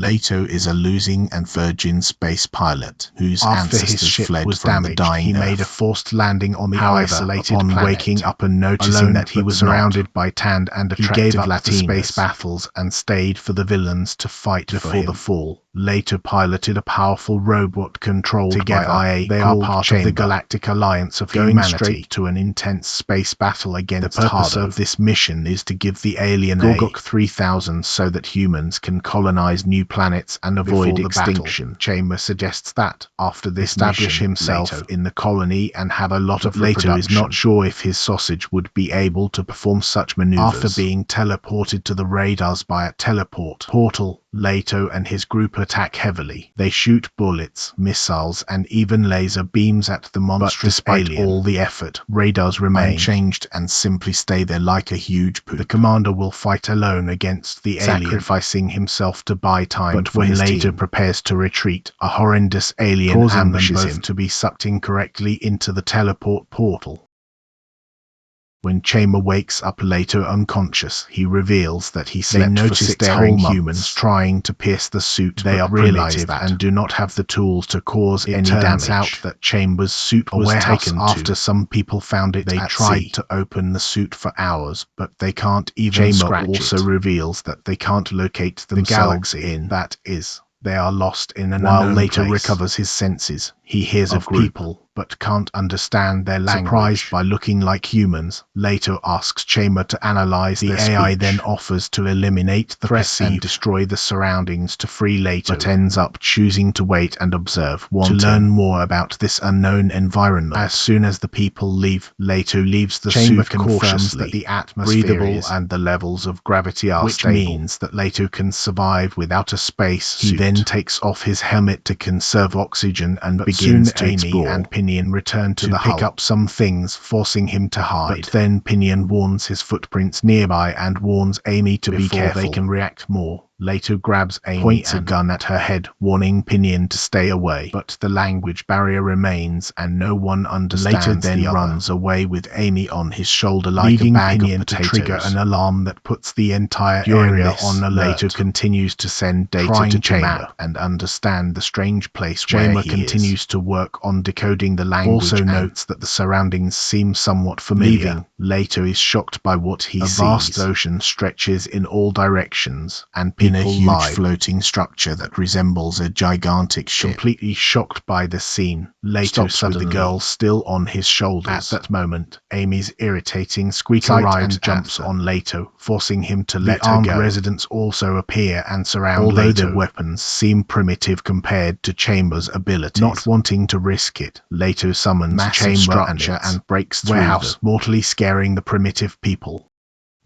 Leto is a losing and virgin space pilot whose After his ancestors ship fled was from damaged, the dying he Earth. made a forced landing on the isolated upon planet. waking up and noticing Alone that he but was surrounded by tanned and He attractive gave up the Latinas. space battles and stayed for the villains to fight before the fall. Later piloted a powerful robot controlled Together, by IA. They are part of the Galactic Alliance of going Humanity. straight To an intense space battle against The purpose Hardo. of This mission is to give the alien Gorgok 3000 so that humans can colonize new planets and avoid extinction. Chamber suggests that, after this, establish himself in the colony and have a lot of Leto is not sure if his sausage would be able to perform such maneuvers. After being teleported to the radars by a teleport portal, Leto and his group attack heavily. They shoot bullets, missiles, and even laser beams at the monstrous alien. Despite all the effort, radars remain unchanged and simply stay there like a huge poop. The commander will fight alone against the alien, sacrificing himself to buy time. But when Leto prepares to retreat, a horrendous alien ambushes him to be sucked incorrectly into the teleport portal. When Chamber wakes up later unconscious, he reveals that he slept for 6 whole humans trying to pierce the suit. They are primitive and do not have the tools to cause any damage. It turns out that Chamber's suit was taken after some people found it. They tried to open the suit for hours, but they can't even scratch it. Chamber also reveals that they can't locate themselves that is, they are lost in an unknown place. While Leto recovers his senses, he hears of people, but can't understand their language. Surprised by looking like humans, Leto asks Chamber to analyze the AI, then offers to eliminate the threat and destroy the surroundings to free Leto, but ends up choosing to wait and observe, to learn more about this unknown environment. As soon as the people leave, Leto leaves the Chamber suit, confirms that the atmosphere breathable and the levels of gravity are stable, which means that Leto can survive without a space suit. He then takes off his helmet to conserve oxygen and begins to explore. And Pinion return to the pick up some things, forcing him to hide. But then Pinion warns his footprints nearby and warns Amy to be careful. They can react more. Leto grabs Amy, points a gun at her head, warning Pinion to stay away. But the language barrier remains, and no one understands. Leto then runs away with Amy on his shoulder like a bag of potatoes, to trigger an alarm that puts the entire area on alert. Leto continues to send data to Chamber and understand the strange place Chamber continues to work on decoding the language. Also notes that the surroundings seem somewhat familiar. Leto is shocked by what he sees. A vast ocean stretches in all directions, and in a huge floating structure that resembles a gigantic ship. Completely shocked by the scene, Leto stops with the girl still on his shoulders. At that moment, Amy's irritating squeak arrives and jumps on Leto, forcing him to let her go. The armed residents also appear and surround Leto. Although their weapons seem primitive compared to Chamber's abilities. Not wanting to risk it, Leto summons Chamber and breaks through warehouse, mortally scaring the primitive people.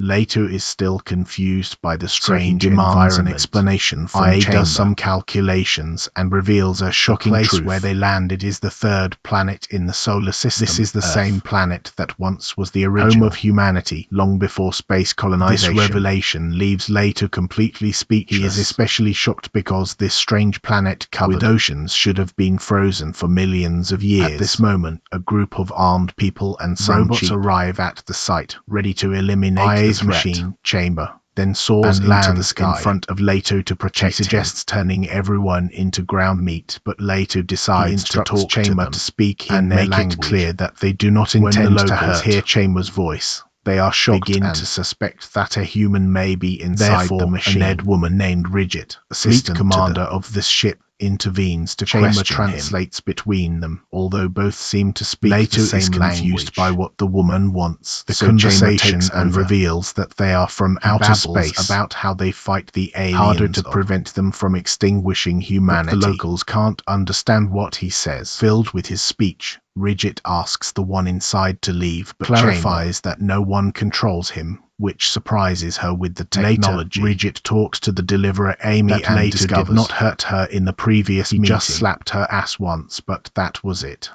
Leto is still confused by the strange demands an explanation from Chamber. Does some calculations and reveals a shocking truth. Where they landed is the third planet in the solar system. This is the same planet that once was the original home of humanity, long before space colonization. This revelation leaves Leto completely speechless. He is especially shocked because this strange planet covered with oceans should have been frozen for millions of years. At this moment, a group of armed people and some robots arrive at the site, ready to eliminate the machine. Chamber then soars and lands in front of Leto to protect him. He suggests turning everyone into ground meat, but Leto decides to talk Chamber to speak and make it clear that they do not intend to hear Chamber's voice. They are shocked and to suspect that a human may be inside the machine. A Ned woman named Ridget, assistant commander of the ship, intervenes to Chamber translates between them, although both seem to speak Leto the same is confused by what the woman wants. The conversation and reveals that they are from outer space, about how they fight the aliens, harder to prevent them from extinguishing humanity. But the locals can't understand what he says. Filled with his speech, Ridget asks the one inside to leave, but clarifies that no one controls him, which surprises her with the technology. Later, Ridget talks to the deliverer Amy and Leto did not hurt her in the previous meeting. Just slapped her ass once, but that was it.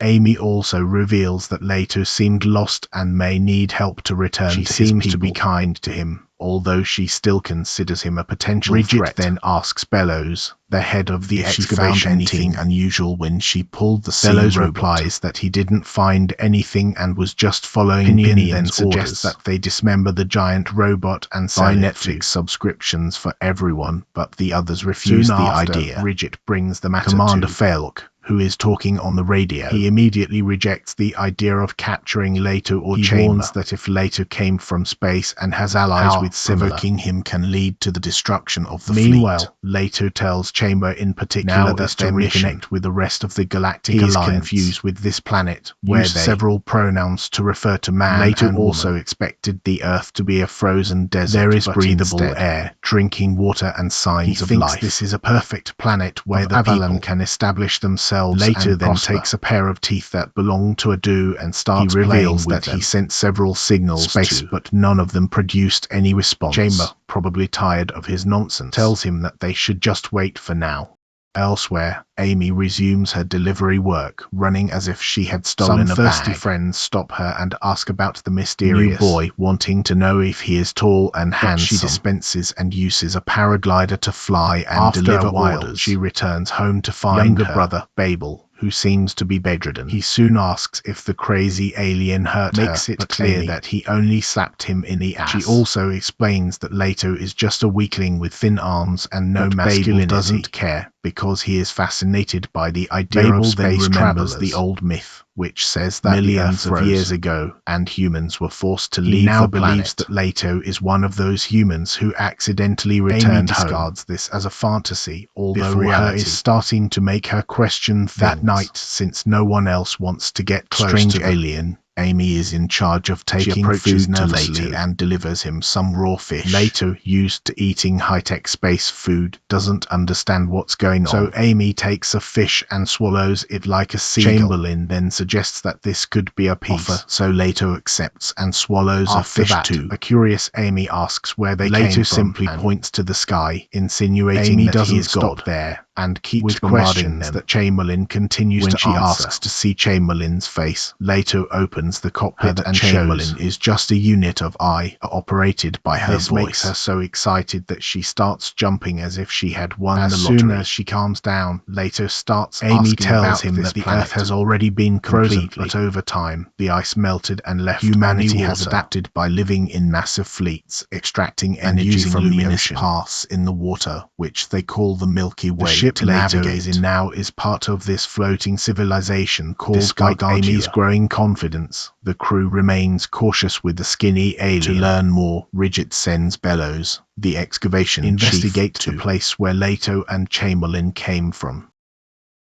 Amy also reveals that Leto seemed lost and may need help to return to his people. She seems to be kind to him, although she still considers him a potential threat. Bridget then asks Bellows, the head of the excavation anything team, unusual when she pulled the Bellows robot. replies that he didn't find anything and was just following Pinion's then suggests that they dismember the giant robot and buy Netflix subscriptions for everyone, but the others refuse the idea. Bridget brings the matter Commander to Fairlock, who is talking on the radio. He immediately rejects the idea of capturing Leto or Chamber. He warns that if Leto came from space and has allies with similar, provoking him can lead to the destruction of the Meanwhile, fleet. Leto tells Chamber in particular that their reconnect with the rest of the Galactic Alliance. He is confused with this planet, where several pronouns to refer to man. Leto also expected the Earth to be a frozen desert. There is breathable air, drinking water, and signs of life. This is a perfect planet where the people can establish themselves. Leto then takes a pair of teeth that belong to a do and starts reveals that he sent several signals but none of them produced any response. Chamber, probably tired of his nonsense, tells him that they should just wait for now. Elsewhere, Amy resumes her delivery work, running as if she had stolen a bag. Some thirsty friends stop her and ask about the mysterious new boy, wanting to know if he is tall and handsome. She dispenses and uses a paraglider to fly and deliver orders. She returns home to find her brother, Babel, who seems to be bedridden. He soon asks if the crazy alien hurt her, makes it clear that he only slapped him in the ass. She also explains that Leto is just a weakling with thin arms and no masculinity. Babel doesn't care, because he is fascinated by the idea of space travelers, the old myth, which says that millions of years ago, and humans were forced to leave the planet. He now believes that Leto is one of those humans who accidentally returned home. Amy discards this as a fantasy, although reality is starting to make her question things. That night, since no one else wants to get close to the alien, Amy is in charge of taking food to Leto and delivers him some raw fish. Leto, used to eating high-tech space food, doesn't understand what's going on. So Amy takes a fish and swallows it like a seagull. Chamberlain then suggests that this could be a peace offer, so Leto accepts and swallows a fish too. A curious Amy asks where they came from. Leto simply points to the sky, insinuating that he is God there, and keeps bombarding them. That Chamberlain continues to answer. When she asks to see Chamberlain's face, Leto opens the cockpit and Chamberlain is just a unit of I, operated by her voice. This makes her so excited that she starts jumping as if she had won the lottery. As soon as she calms down, Leto starts Amy tells him that the Earth has already been frozen, but over time, the ice melted and left humanity has adapted by living in massive fleets, extracting energy from luminous paths in the water, which they call the Milky Way. The ship Leto is in now is part of this floating civilization called Gargantia. Amy's growing confidence, the crew remains cautious with the skinny alien. To learn more, Bridget sends Bellows, the excavation investigate to the place where Leto and Chamberlain came from.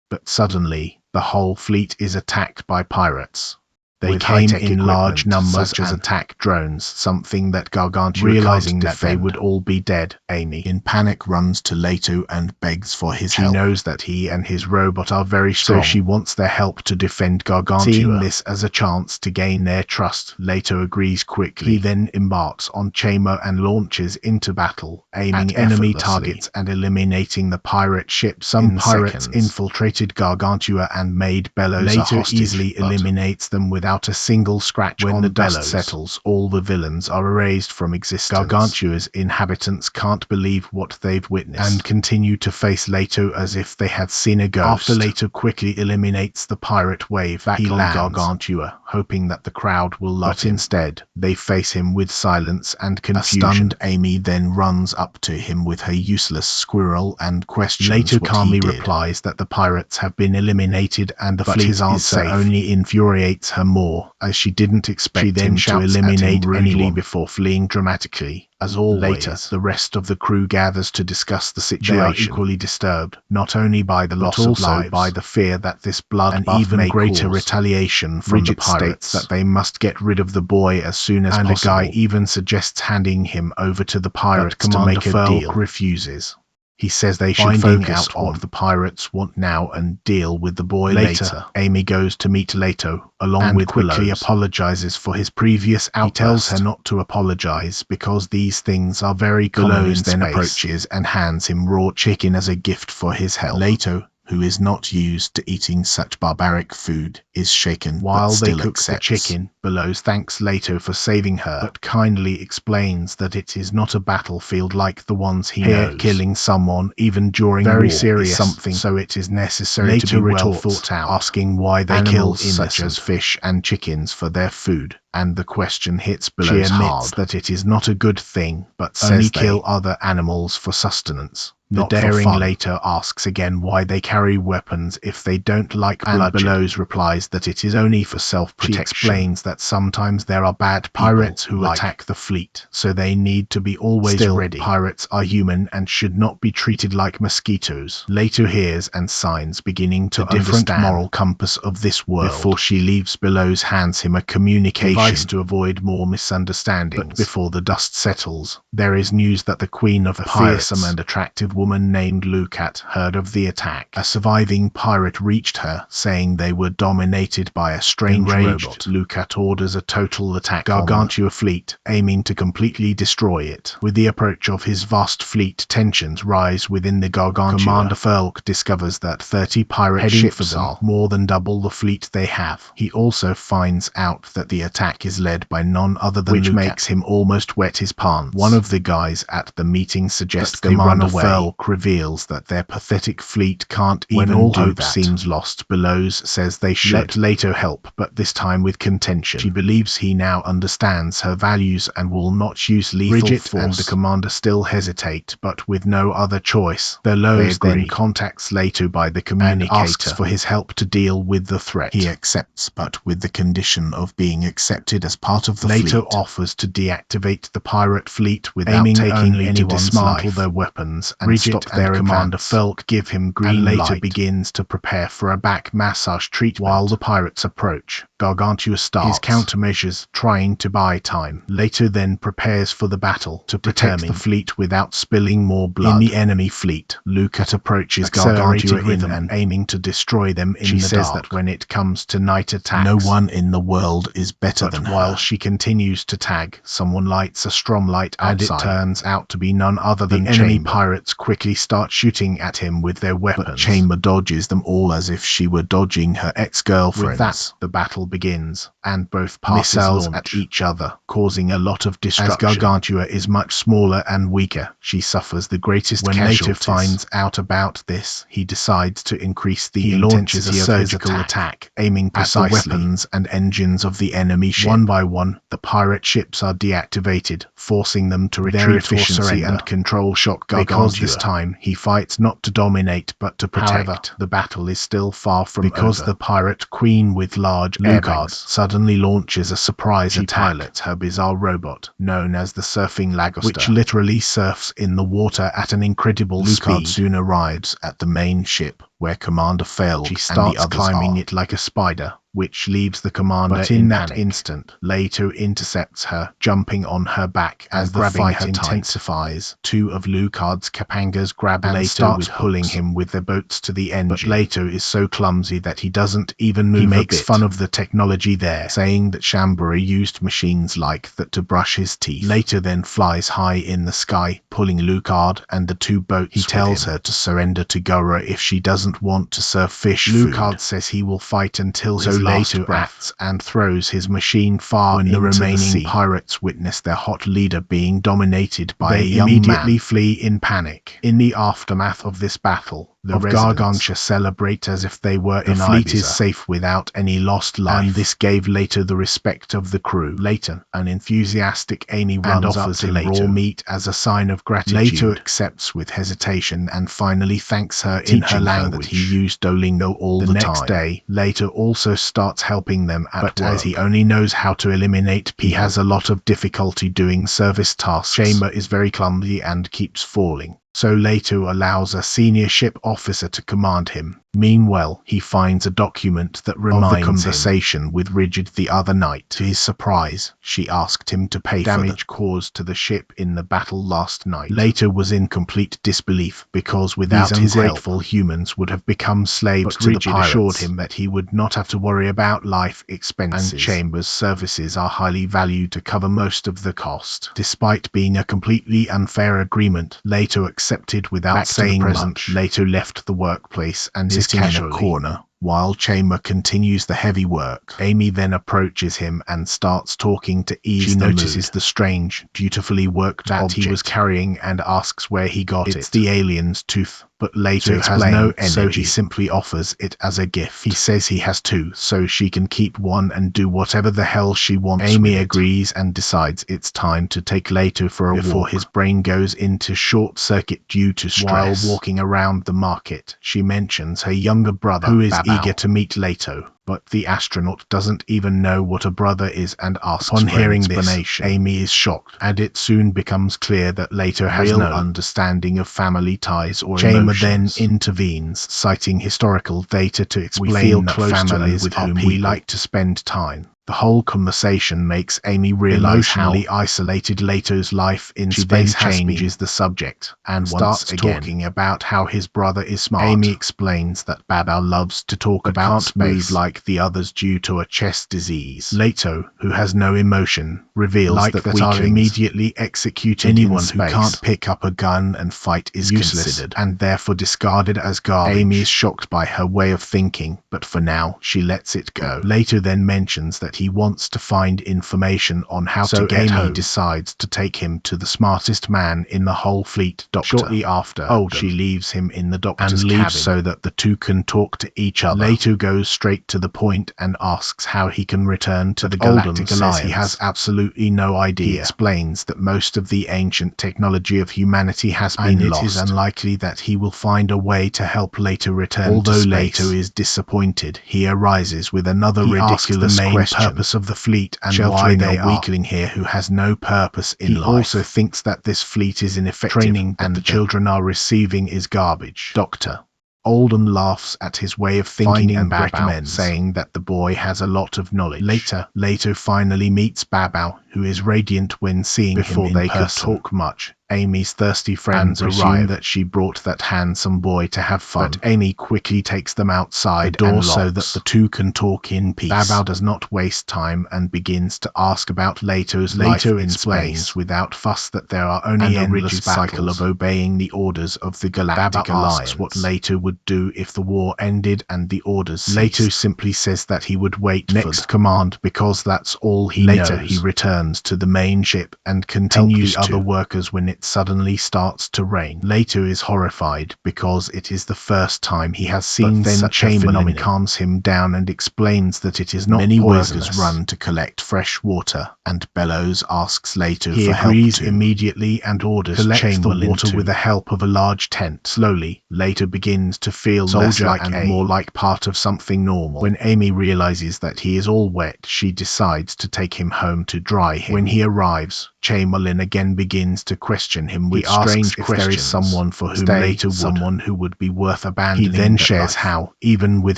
But suddenly, the whole fleet is attacked by pirates. They came in large numbers such as attack drones, something that Gargantia realizing that they would all be dead. Amy, in panic, runs to Leto and begs for his help. She knows that he and his robot are very strong, so she wants their help to defend Gargantia. Seeing this as a chance to gain their trust, Leto agrees quickly. He then embarks on Chamber and launches into battle, aiming at enemy targets and eliminating the pirate ship. Some pirates infiltrated Gargantia and made Bellows a hostage. Leto easily eliminates them without a single scratch. When the dust settles, all the villains are erased from existence. Gargantia's inhabitants can't believe what they've witnessed and continue to face Leto as if they had seen a ghost. After Leto quickly eliminates the pirate wave, he lands Gargantia, hoping that the crowd will love him. But instead, they face him with silence and confusion. A stunned Amy then runs up to him with her useless squirrel and questions Leto what calmly he did. Replies that the pirates have been eliminated and the fleet his answer only infuriates her more, as she didn't expect him to eliminate anyone before fleeing dramatically. As always, later, the rest of the crew gathers to discuss the situation. They are equally disturbed, not only by the loss of lives, by the fear that this blood and even greater retaliation from the pirates, states that they must get rid of the boy as soon as possible. And a guy even suggests handing him over to the pirates to make a deal. Refuses. He says they should focus on what the pirates want now and deal with the boy later. Amy goes to meet Leto, along with quickly apologizes for his previous outburst. He tells her not to apologize because these things are very common in space. Then approaches and hands him raw chicken as a gift for his help. Leto, who is not used to eating such barbaric food, is shaken while but they still cook the accepts. chicken. Bellows thanks Leto for saving her, but kindly explains that it is not a battlefield like the ones he knows. Killing someone, even during Very war, serious, is something, so it is necessary Leto to be well retorts, thought out, asking why they kill animals such as innocent. fish and chickens for their food. And the question hits Bellows She admits hard that it is not a good thing, but only says kill other animals for sustenance. The not for daring fun. later asks again why they carry weapons if they don't like bloodshed, and Bellows replies that it is only for self-protection. She explains that sometimes there are bad pirates who attack the fleet, so they need to be always ready. Pirates are human and should not be treated like mosquitoes. Leto hears and signs, beginning to understand the moral compass of this world. Before she leaves, Bellows hands him a communication device to avoid more misunderstandings. But before the dust settles, there is news that the queen of the fearsome and attractive woman named Lucat heard of the attack. A surviving pirate reached her, saying they were dominated by a strange robot. Lucat orders a total attack on the Gargantia fleet, aiming to completely destroy it. With the approach of his vast fleet, tensions rise within the Gargantia. Commander Felk discovers that 30 pirate ships are more than double the fleet they have. He also finds out that the attack is led by none other than Lucat, which makes him almost wet his pants. One of the guys at the meeting suggests they run away. Felk reveals that their pathetic fleet can't even do that. When all hope seems lost, Bellows says they should let Leto help, but this time with contention. She believes he now understands her values and will not use lethal force. And the commander still hesitate, but with no other choice. Bellows then contacts Leto by the communicator and asks for his help to deal with the threat. He accepts, but with the condition of being accepted as part of the Leto fleet. offers to deactivate the pirate fleet without taking only to dismantle their weapons and stop their Commander Felk give him green light. Later begins to prepare for a back massage treatment. While the pirates approach, Gargantia starts his countermeasures, trying to buy time. Leto then prepares for the battle to protect the fleet without spilling more blood. In the enemy fleet, Lucat approaches Gargantia and aiming to destroy them in the dark. She says that when it comes to night attacks, no one in the world is better than her. While she continues to tag, someone lights a stromlight outside, and it turns out to be none other than the enemy pirates quickly start shooting at him with their weapons. But Chamber dodges them all as if she were dodging her ex-girlfriends. With that, the battle begins, and both parties missiles at each other, causing a lot of destruction. As Gargantia is much smaller and weaker, she suffers the greatest casualties. When Leto finds out about this, he decides to increase the intensity of surgical attack, aiming precisely at the weapons and engines of the enemy ship. One by one, the pirate ships are deactivated, forcing them to retreat or surrender and control shock Gargantia. Because this time, he fights not to dominate but to protect. However, the battle is still far from over. The pirate queen with large airbags suddenly launches a surprise attack. She pilots her bizarre robot, known as the Surfing Lagoster, which literally surfs in the water at an incredible speed. Soon arrives at the main ship, where Commander Felk and the others climbing it like a spider, which leaves the commander in that instant. Leto intercepts her, jumping on her back as the fight intensifies. Two of Lucard's Capangas grab Leto and start pulling him with their boats to the engine. But Leto is so clumsy that he doesn't even move. He makes fun of the technology there, saying that Chambéry used machines like that to brush his teeth. Leto then flies high in the sky, pulling Lucard and the two boats. He tells her to surrender to Gora if she doesn't want to serve fish food. Lucard says he will fight until his Leto acts and throws his machine far into the sea. When the remaining pirates witness their hot leader being dominated by a young man, they immediately flee in panic. In the aftermath of this battle, the Gargantia celebrate as if they were in Ibiza. The fleet is safe without any lost life, and this gave Leto the respect of the crew. Later, an enthusiastic Amy runs up to Leto raw meat as a sign of gratitude. Leto accepts with hesitation and finally thanks her in her language. That he used Duolingo all the time. The next day, Leto also starts helping them at work. As he only knows how to eliminate people, he has a lot of difficulty doing service tasks. Chamber is very clumsy and keeps falling, so Leto allows a senior ship officer to command him. Meanwhile, he finds a document that reminds him of the conversation with Rigid the other night. To his surprise, she asked him to pay for damage caused to the ship in the battle last night. Leto was in complete disbelief, because without his ungrateful humans would have become slaves to the pirates. Assured him that he would not have to worry about life expenses, and Chambers' services are highly valued to cover most of the cost. Despite being a completely unfair agreement, Leto accepted without saying much. Leto left the workplace and his sitting in a corner, while Chamber continues the heavy work. Amy then approaches him and starts talking to ease the mood. She notices the strange, beautifully worked object he was carrying and asks where he got it. It's the alien's tooth, but later has no energy, so he simply offers it as a gift. He says he has two, so she can keep one and do whatever the hell she wants. Amy agrees and decides it's time to take Leto for a walk before his brain goes into short circuit due to stress. While walking around the market, she mentions her younger brother, who is eager to meet Leto. But the astronaut doesn't even know what a brother is and asks for an explanation. Amy is shocked, and it soon becomes clear that Leto has no understanding of family ties or emotions. Then intervenes, citing historical data to explain that families with whom we like to spend time. The whole conversation makes Amy realize how isolated Leto's life in space changes the subject, and starts talking about how his brother is smart. Amy explains that Baba loves to talk about space, move like the others due to a chest disease. Leto, who has no emotion, reveals that are immediately executed anyone who can't pick up a gun and fight is considered, and therefore discarded as garbage. Amy is shocked by her way of thinking, but for now, she lets it go. Leto then mentions that he wants to find information on how to get home. Amy decides to take him to the smartest man in the whole fleet, Doctor. Shortly after, she leaves him in the Doctor's cabin so that the two can talk to each other. Leto goes straight to the point and asks how he can return to the Galactic Alliance. He has absolutely no idea. He explains that most of the ancient technology of humanity has been lost, and it is unlikely that he will find a way to help Leto return to space. Although Leto is disappointed, he arises with another ridiculous question. Purpose of the fleet and why they are weakling here who has no purpose in life. He also thinks that this fleet is ineffective, training and the children are receiving is garbage. Doctor Alden laughs at his way of thinking and recommends, saying that the boy has a lot of knowledge. Later, Leto finally meets Babao, who is radiant when seeing him in person. Before they could talk much, Amy's thirsty friends arrive that she brought that handsome boy to have fun. But Amy quickly takes them outside the door so that the two can talk in peace. Babao does not waste time and begins to ask about Leto's life in space without fuss that there are only an endless cycle of obeying the orders of the Galactic Alliance. Asks what Leto would do if the war ended and the orders ceased. Leto simply says that he would wait for the command because that's all he knows. Later he returns to the main ship and continues other workers when it suddenly starts to rain. Leto is horrified because it is the first time he has seen such a phenomenon. Calms him down and explains that it is not many workers run to collect fresh water, and Bellows asks Leto for help. He agrees immediately and orders Chamberlain the water with the help of a large tent. Slowly, Leto begins to feel less like and more like part of something normal. When Amy realizes that he is all wet, she decides to take him home to dry him. When he arrives, Chamberlain again begins to question him with strange questions. There is someone for whom Leto would, someone who would be worth abandoning. He then shares how, even with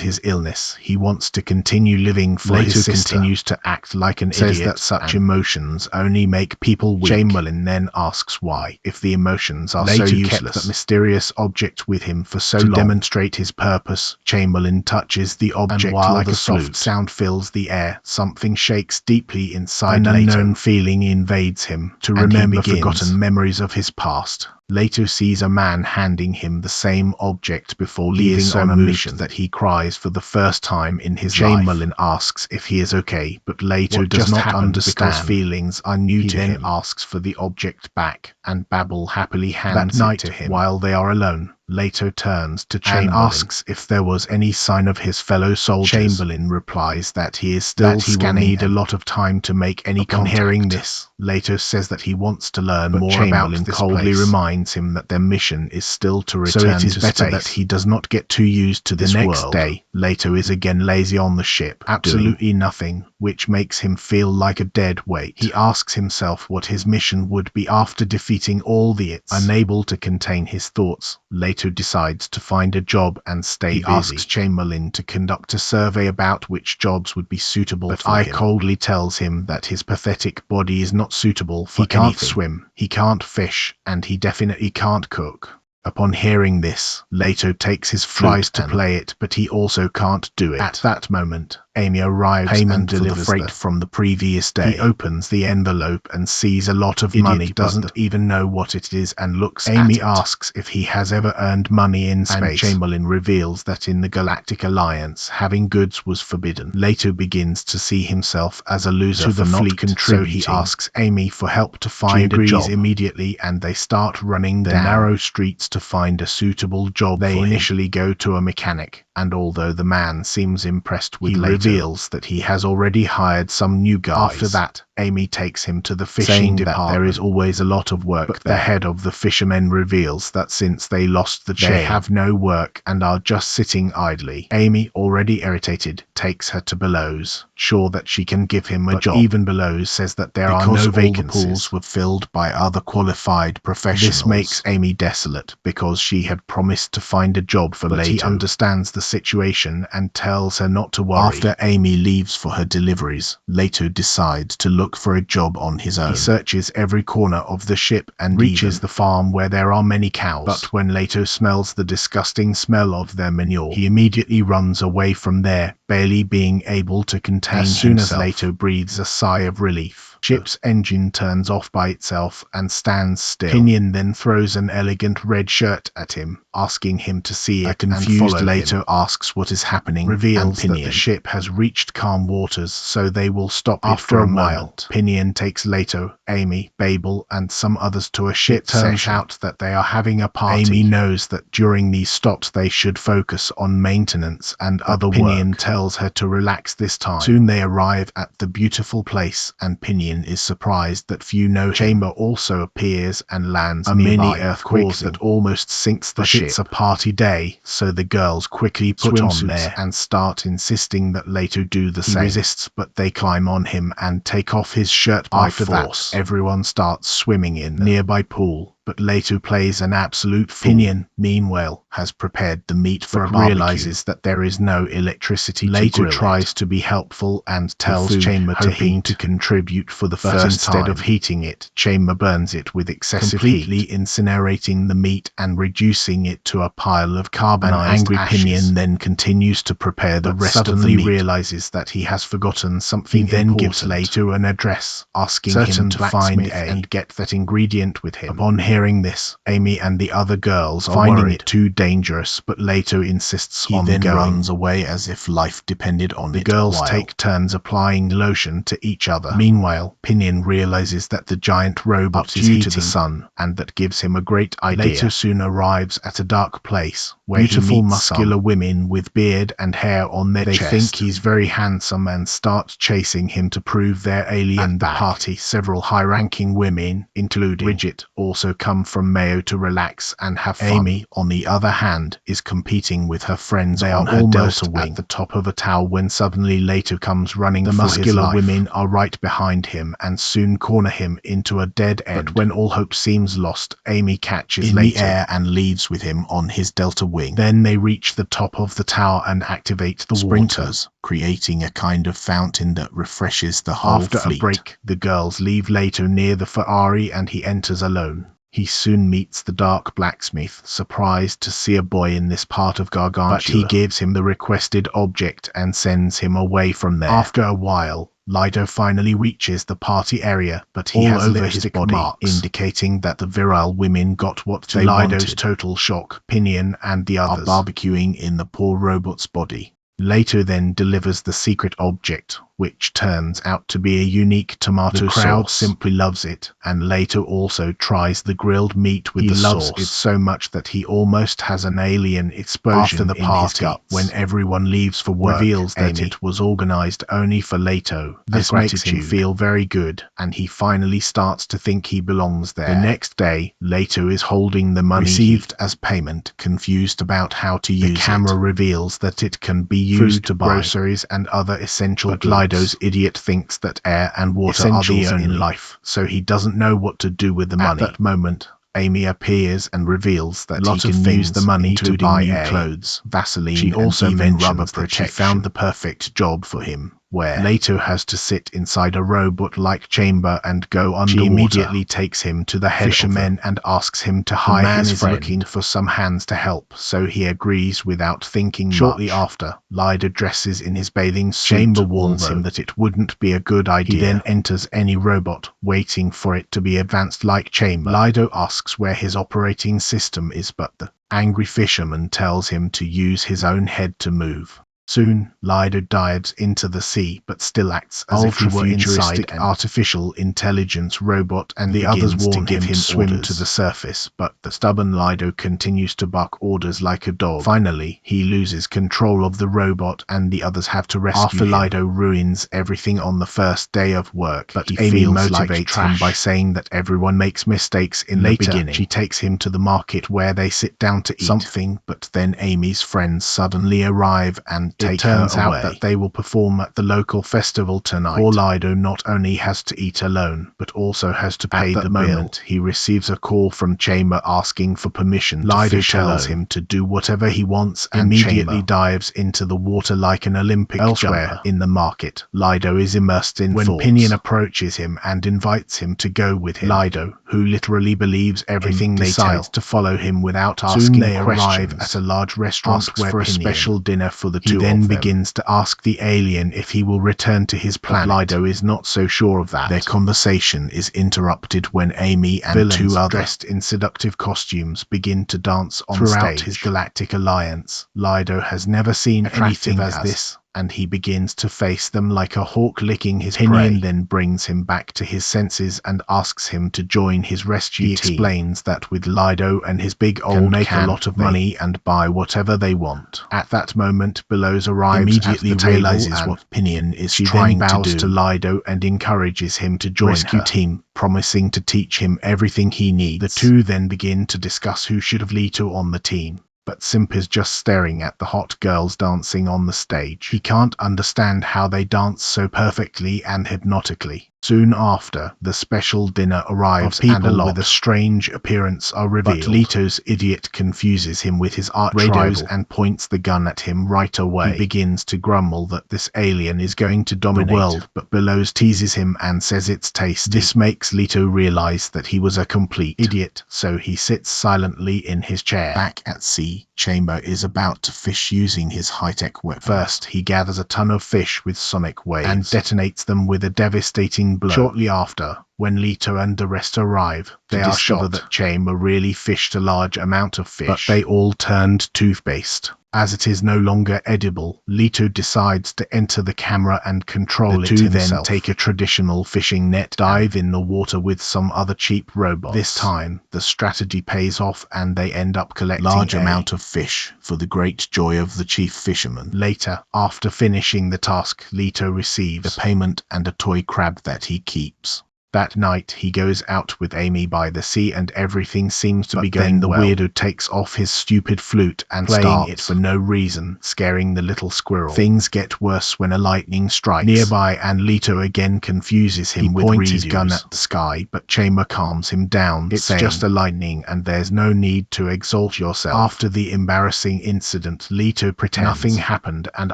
his illness, he wants to continue living for his sister. Continues to act like an idiot. Says that such emotions only make people weak. Chamberlain then asks why, if the emotions are so useless. Kept that mysterious object with him for so long. To demonstrate his purpose, Chamberlain touches the object, and while like the soft sound fills the air, something shakes deeply inside Leto. An unknown feeling invades him, to remember forgotten memories of his past. Leto sees a man handing him the same object before leaving on a mission that he cries for the first time in his life. Chamberlain asks if he is okay, but Leto does not understand because feelings are new to him. He then asks for the object back, and Babel happily hands it to him. While they are alone, Leto turns to Chamberlain and asks if there was any sign of his fellow soldiers. Chamberlain replies that he is still scanning. He will need a lot of time to make any contact. Upon hearing this, Leto says that he wants to learn more about this coldly place. Reminds him that their mission is still to return to space. So it is better that he does not get too used to this world. The next day, Leto is again lazy on the ship, absolutely nothing, which makes him feel like a dead weight. He asks himself what his mission would be after defeating all the It's. Unable to contain his thoughts, Leto decides to find a job and stay busy. He asks Chamberlain to conduct a survey about which jobs would be suitable for him. But I coldly tells him that his pathetic body is not suitable for anything. He can't swim, he can't fish, and he definitely can't cook. Upon hearing this, Leto takes his flute to play it, but he also can't do it. At that moment, Amy arrives and delivers the freight from the previous day. He opens the envelope and sees a lot of money, doesn't even know what it is, and looks at it. Amy asks if he has ever earned money in space, and Chamberlain reveals that in the Galactic Alliance, having goods was forbidden. Leto begins to see himself as a loser for not contributing, so he asks Amy for help to find a job immediately, and they start running the narrow streets to find a suitable job. They initially go to a mechanic, and although the man seems impressed with Leto, reveals that he has already hired some new guys. After that, Amy takes him to the fishing department. There is always a lot of work, but the head of the fishermen reveals that since they lost the chain, they have no work and are just sitting idly. Amy, already irritated, takes her to Bellows, sure that she can give him a job. Even Bellows says that there are no vacancies. The pools were filled by other qualified professionals. This makes Amy desolate because she had promised to find a job for Leto. He understands the situation and tells her not to worry. After Amy leaves for her deliveries, Leto decides to look for a job on his own. He searches every corner of the ship and reaches the farm where there are many cows. But when Leto smells the disgusting smell of their manure, he immediately runs away from there, barely being able to contain himself. As soon as Leto breathes a sigh of relief, ship's engine turns off by itself and stands still. Pinion then throws an elegant red shirt at him, asking him to see it. A confused Leto asks what is happening, reveals that the ship has reached calm waters, so they will stop after a while. Pinion takes Leto, Amy, Babel, and some others to a ship. It turns out that they are having a party. Amy knows that during these stops they should focus on maintenance and other work. Pinion tells her to relax this time. Soon they arrive at the beautiful place, and Pinion is surprised that few know him. Chamber also appears and lands a mini earthquake that almost sinks the ship. It's a party day, so the girls quickly put on there and start insisting that Leto do the same. He resists, but they climb on him and take off his shirt by force. Everyone starts swimming in the nearby pool, but Leto plays an absolute fool. Pinion, meanwhile, has prepared the meat for a barbecue, realizes that there is no electricity. Leto tries to be helpful and tells Chamber to contribute for the first time. Instead of heating it, Chamber burns it with excessive heat, completely incinerating the meat and reducing it to a pile of carbonized ashes. Angry Pinion then continues to prepare the rest of the meat. Realizes that he has forgotten something. He then gives Leto an address, asking him to find and get that ingredient with him. Upon hearing this, Amy and the other girls are finding it too dangerous, but Leto insists on going. He then runs away as if life depended on it. The girls take turns applying lotion to each other. Meanwhile, Pinion realizes that the giant robot is heating the sun, and that gives him a great idea. Leto soon arrives at a dark place where beautiful muscular women with beard and hair on their chest. They think he's very handsome and start chasing him to prove they're alien. At the party, several high-ranking women, including Bridget, also come from Mayo to relax and have fun. Amy, on the other hand, is competing with her friends. They are almost at the top of a tower when suddenly Leto comes running. The muscular women are right behind him and soon corner him into a dead end. But when all hope seems lost, Amy catches Leto in the air and leaves with him on his delta wing. Then they reach the top of the tower and activate the sprinklers, creating a kind of fountain that refreshes the whole fleet. After a break, the girls leave Leto near the Ferrari and he enters alone. He soon meets the dark blacksmith, surprised to see a boy in this part of Gargantia, but he gives him the requested object and sends him away from there. After a while, Leto finally reaches the party area, but he has lipstick body marks, indicating that the virile women got what they wanted. To Lido's total shock, Pinion and the others are barbecuing in the poor robot's body. Leto then delivers the secret object, which turns out to be a unique tomato sauce. The crowd simply loves it, and Leto also tries the grilled meat with the sauce. He loves it so much that he almost has an alien explosion after the party. When everyone leaves for work, reveals that it was organized only for Leto. This makes him feel very good, and he finally starts to think he belongs there. The next day, Leto is holding the money received as payment, confused about how to use it. The camera reveals that it can be used to buy groceries and other essential goods. Lido's idiot thinks that air and water are the only in life, so he doesn't know what to do with the money. At that moment, Amy appears and reveals that he can use the money to buy new clothes, Vaseline, she also mentions rubber protection. She found the perfect job for him, where Leto has to sit inside a robot-like chamber and go underwater. She immediately takes him to the head fisherman and asks him to hire his friend. Looking for some hands to help, so he agrees without thinking much. Shortly after, Lido dresses in his bathing suit. Chamber warns him that it wouldn't be a good idea. He then enters any robot, waiting for it to be advanced like Chamber. Lido asks where his operating system is, but the angry fisherman tells him to use his own head to move. Soon, Lido dives into the sea, but still acts as if he were inside an artificial intelligence robot, and the others warn him to swim to the surface, but the stubborn Lido continues to bark orders like a dog. Finally, he loses control of the robot, and the others have to rescue him. After Lido ruins everything on the first day of work, but Amy motivates him by saying that everyone makes mistakes in the beginning. She takes him to the market where they sit down to eat something, but then Amy's friends suddenly arrive and it turns out that they will perform at the local festival tonight. Poor Lido not only has to eat alone, but also has to pay the bill. He receives a call from Chamber asking for permission. Lido tells him to do whatever he wants and immediately dives into the water like an Olympic jumper. In the market, Lido is immersed in thoughts. When Pinion approaches him and invites him to go with him, Lido, who literally believes everything, decides to follow him without asking questions. Soon they arrive at a large restaurant for a special dinner for the two. He then begins to ask the alien if he will return to his planet. Lido is not so sure of that. Their conversation is interrupted when Amy and villains two others dressed in seductive costumes begin to dance on stage. Throughout his Galactic Alliance, Lido has never seen anything as this, and he begins to face them like a hawk licking his prey. Pinion then brings him back to his senses and asks him to join his rescue team. He explains that with Lido and his big old make a lot of money and buy whatever they want. At that moment, Bellows arrives, immediately realizes what Pinion is trying to do. She then bows to Lido and encourages him to join rescue team, promising to teach him everything he needs. The two then begin to discuss who should have Leto on the team. But Simp is just staring at the hot girls dancing on the stage. He can't understand how they dance so perfectly and hypnotically. Soon after, the special dinner arrives and people with a strange appearance are revealed. But Leto's idiot confuses him with his arch-rival and points the gun at him right away. He begins to grumble that this alien is going to dominate the world, but Bellows teases him and says it's tasty. This makes Leto realize that he was a complete idiot, so he sits silently in his chair. Back at sea, Chamber is about to fish using his high-tech weapon. First, he gathers a ton of fish with sonic waves and detonates them with a devastating blow. Shortly after, when Leto and the rest arrive, they are shocked that Chamber really fished a large amount of fish, but they all turned toothpaste. As it is no longer edible, Leto decides to enter the camera and control it himself. The two then take a traditional fishing net, dive in the water with some other cheap robots. This time, the strategy pays off and they end up collecting large amount of fish for the great joy of the chief fisherman. Later, after finishing the task, Leto receives the payment and a toy crab that he keeps. That night, he goes out with Amy by the sea and everything seems to be going well. Then the weirdo takes off his stupid flute and playing it for no reason, scaring the little squirrel. Things get worse when a lightning strikes nearby and Leto again confuses him with points his gun at the sky, but Chamber calms him down, it's saying, just a lightning and there's no need to exalt yourself. After the embarrassing incident, Leto pretends nothing happened and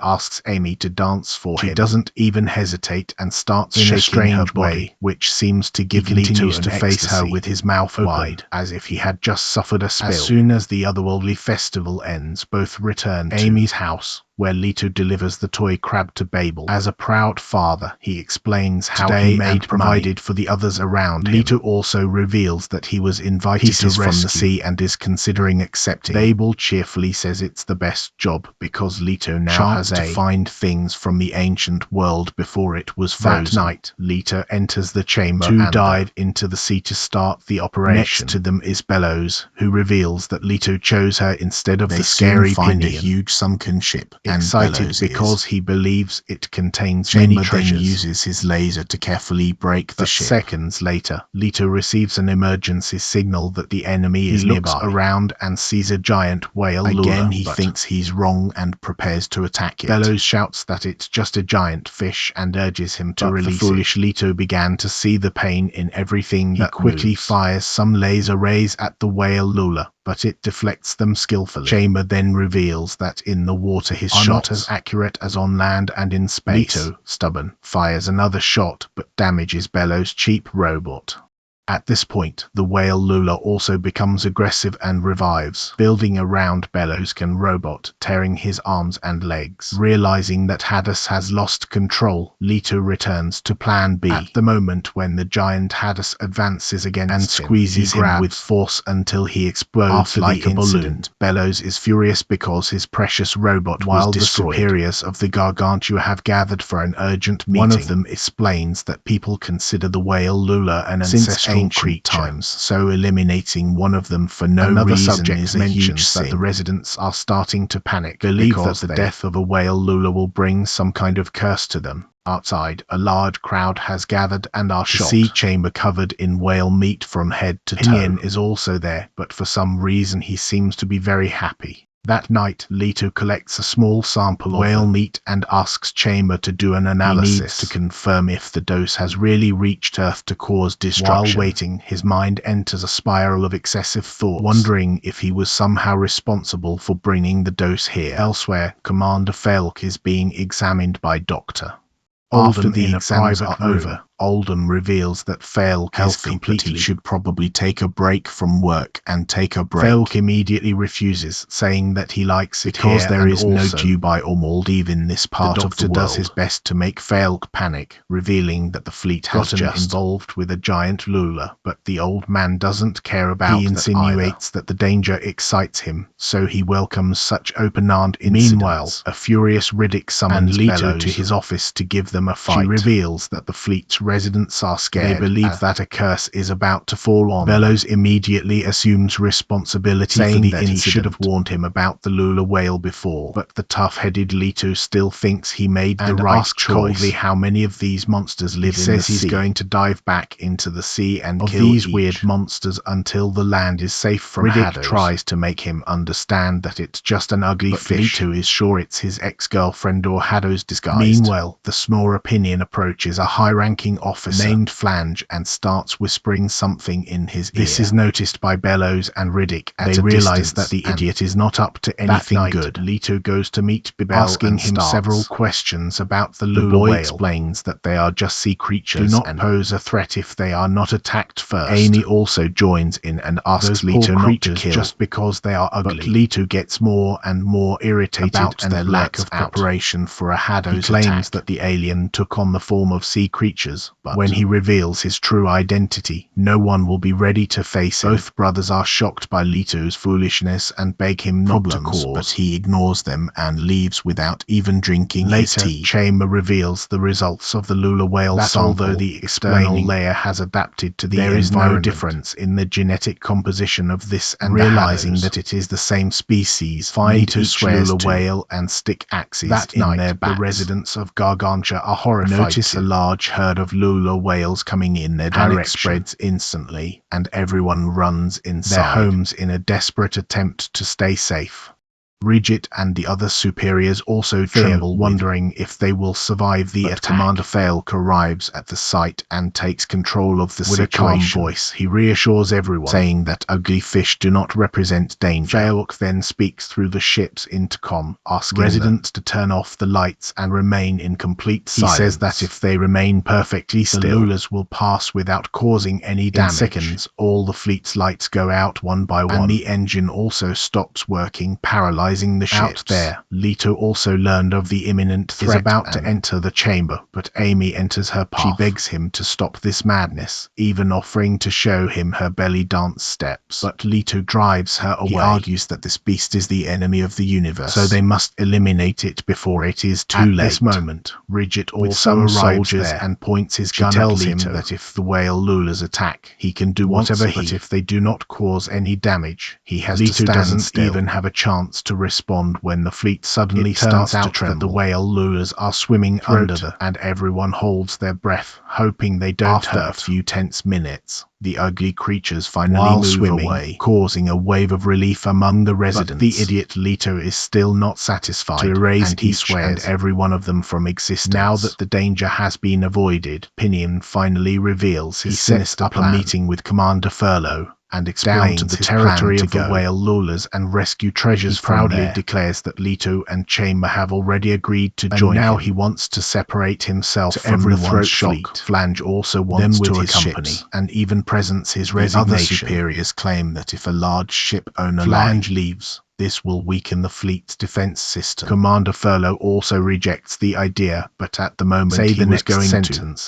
asks Amy to dance for him. She doesn't even hesitate and starts shaking a strange way, which seems to give Leto to face her with his mouth wide, as if he had just suffered a spill. As soon as the otherworldly festival ends, both return to Amy's house, where Leto delivers the toy crab to Babel. As a proud father, he explains how he provided for the others around him. Leto also reveals that he was invited to from the sea and is considering accepting. Babel cheerfully says it's the best job because Leto now has to find things from the ancient world before it was frozen. That night, Leto enters the chamber and dive into the sea to start the operation. Next to them is Bellows, who reveals that Leto chose her instead of the scary find Pinion. A huge sunken ship. Excited because he believes it contains many treasures. Then uses his laser to carefully break the ship. Seconds later, Leto receives an emergency signal that the enemy is nearby. He looks around and sees a giant whale lure. Again, he thinks he's wrong and prepares to attack it. Bellows shouts that it's just a giant fish and urges him to release it. The foolish Leto began to see the pain in everything that quickly fires some laser rays at the whale lure, but it deflects them skillfully. Chamber then reveals that in the water his shot not as accurate as on land and in space. Leto, stubborn, fires another shot but damages Bellows' cheap robot. At this point, the whale Lula also becomes aggressive and revives, building around Bellows' robot, tearing his arms and legs. Realizing that Hades has lost control, Leto returns to Plan B. At the moment when the giant Hades advances against and squeezes him with force until he explodes like a balloon, Bellows is furious because his precious robot was destroyed. The superiors of the Gargantia have gathered for an urgent meeting. One of them explains that people consider the whale Lula an ancestral ancient times, so eliminating one of them for no reason subject is a huge sin. That the residents are starting to panic, believe that the death of a whale Lula will bring some kind of curse to them. Outside, a large crowd has gathered and are shocked. The sea chamber covered in whale meat from head to toe. Pinion is also there, but for some reason he seems to be very happy. That night, Leto collects a small sample of whale meat and asks Chamber to do an analysis. He needs to confirm if the dose has really reached Earth to cause destruction. While waiting, his mind enters a spiral of excessive thoughts, wondering if he was somehow responsible for bringing the dose here. Elsewhere, Commander Falk is being examined by Dr. After the exams are over, Oldham reveals that Falk is completely should probably take a break from work and take a break. Falk immediately refuses, saying that he likes it because there is no Dubai or Maldives in this part of the world. The doctor does his best to make Falk panic, revealing that the fleet has just involved with a giant Lula, but the old man doesn't care about that. He insinuates that the danger excites him, so he welcomes such open-armed incidents. Meanwhile, a furious Riddick summons Leto to his office to give them a fight. She reveals that the fleet's residents are scared. They believe that a curse is about to fall on. Bellows immediately assumes responsibility, saying that he should have warned him about the Lula whale before, but the tough-headed Leto still thinks he made the right choice. Coldly how many of these monsters live in the sea. He says he's going to dive back into the sea and kill these weird monsters until the land is safe from Hades. Riddick tries to make him understand that it's just an ugly fish. Leto is sure it's his ex-girlfriend or Hades disguised. Meanwhile, the small opinion approaches a high-ranking officer named Flange and starts whispering something in his ear. This is noticed by Bellows and Riddick at a realize that the idiot is not up to anything good. Leto goes to meet Bibel, asking him several questions about the Lula whale. Explains that they are just sea creatures, do not pose a threat if they are not attacked first. Amy also joins in and asks Leto not to kill just because they are ugly. But Leto gets more and more irritated about their lack of preparation for a Hades attack. He claims that the alien took on the form of sea creatures, but when he reveals his true identity, no one will be ready to face him. Both brothers are shocked by Leto's foolishness and beg him not to cause, but he ignores them and leaves without even drinking his tea. Chamber reveals the results of the Lula whale sample. Although the external layer has adapted to the environment, there is no difference in the genetic composition of this, and realizing that it is the same species, find each Lula whale and stick axes in their backs. The residents of Gargantia are horrified. Notice a large herd of Lula whales coming in their direction. Panic spreads instantly, and everyone runs inside their homes in a desperate attempt to stay safe. Bridget and the other superiors also tremble, wondering if they will survive the attack. Commander Falk arrives at the site and takes control of the situation. With a calm voice, he reassures everyone, saying that ugly fish do not represent danger. Falk then speaks through the ship's intercom, asking residents to turn off the lights and remain in complete silence. He says that if they remain perfectly still, the Lulas will pass without causing any damage. In seconds, all the fleet's lights go out one by one, and the engine also stops working, paralyzed the ships. Out there, Leto also learned of the imminent threat, is about to enter the chamber, but Amy enters her path. She begs him to stop this madness, even offering to show him her belly dance steps. But Leto drives her away. He argues that this beast is the enemy of the universe, so they must eliminate it before it is too late. At this moment, Bridget also arrives there and points his gun at Leto. She tells him that if the whale Lulas attack, he can do whatever but if they do not cause any damage, he has to stand still. Even have a chance to respond when the fleet suddenly starts to tremble. That the whale Lulas are swimming under and everyone holds their breath, hoping they don't hurt. After a few tense minutes, the ugly creatures finally move away, causing a wave of relief among the residents. But the idiot Leto is still not satisfied, to erase each and every one of them from existence. Now that the danger has been avoided, Pinion finally reveals his sinister plan. A meeting with Commander Furlough, and explains the territory of the whale lulers and rescue treasures from there. He proudly declares that Leto and Chama have already agreed to join him. Now he wants to separate himself from the throat fleet. Flange also wants to accompany and even presents his resignation. The other superiors claim that if a large ship owner Flange leaves, this will weaken the fleet's defense system. Commander Furlow also rejects the idea, but at the moment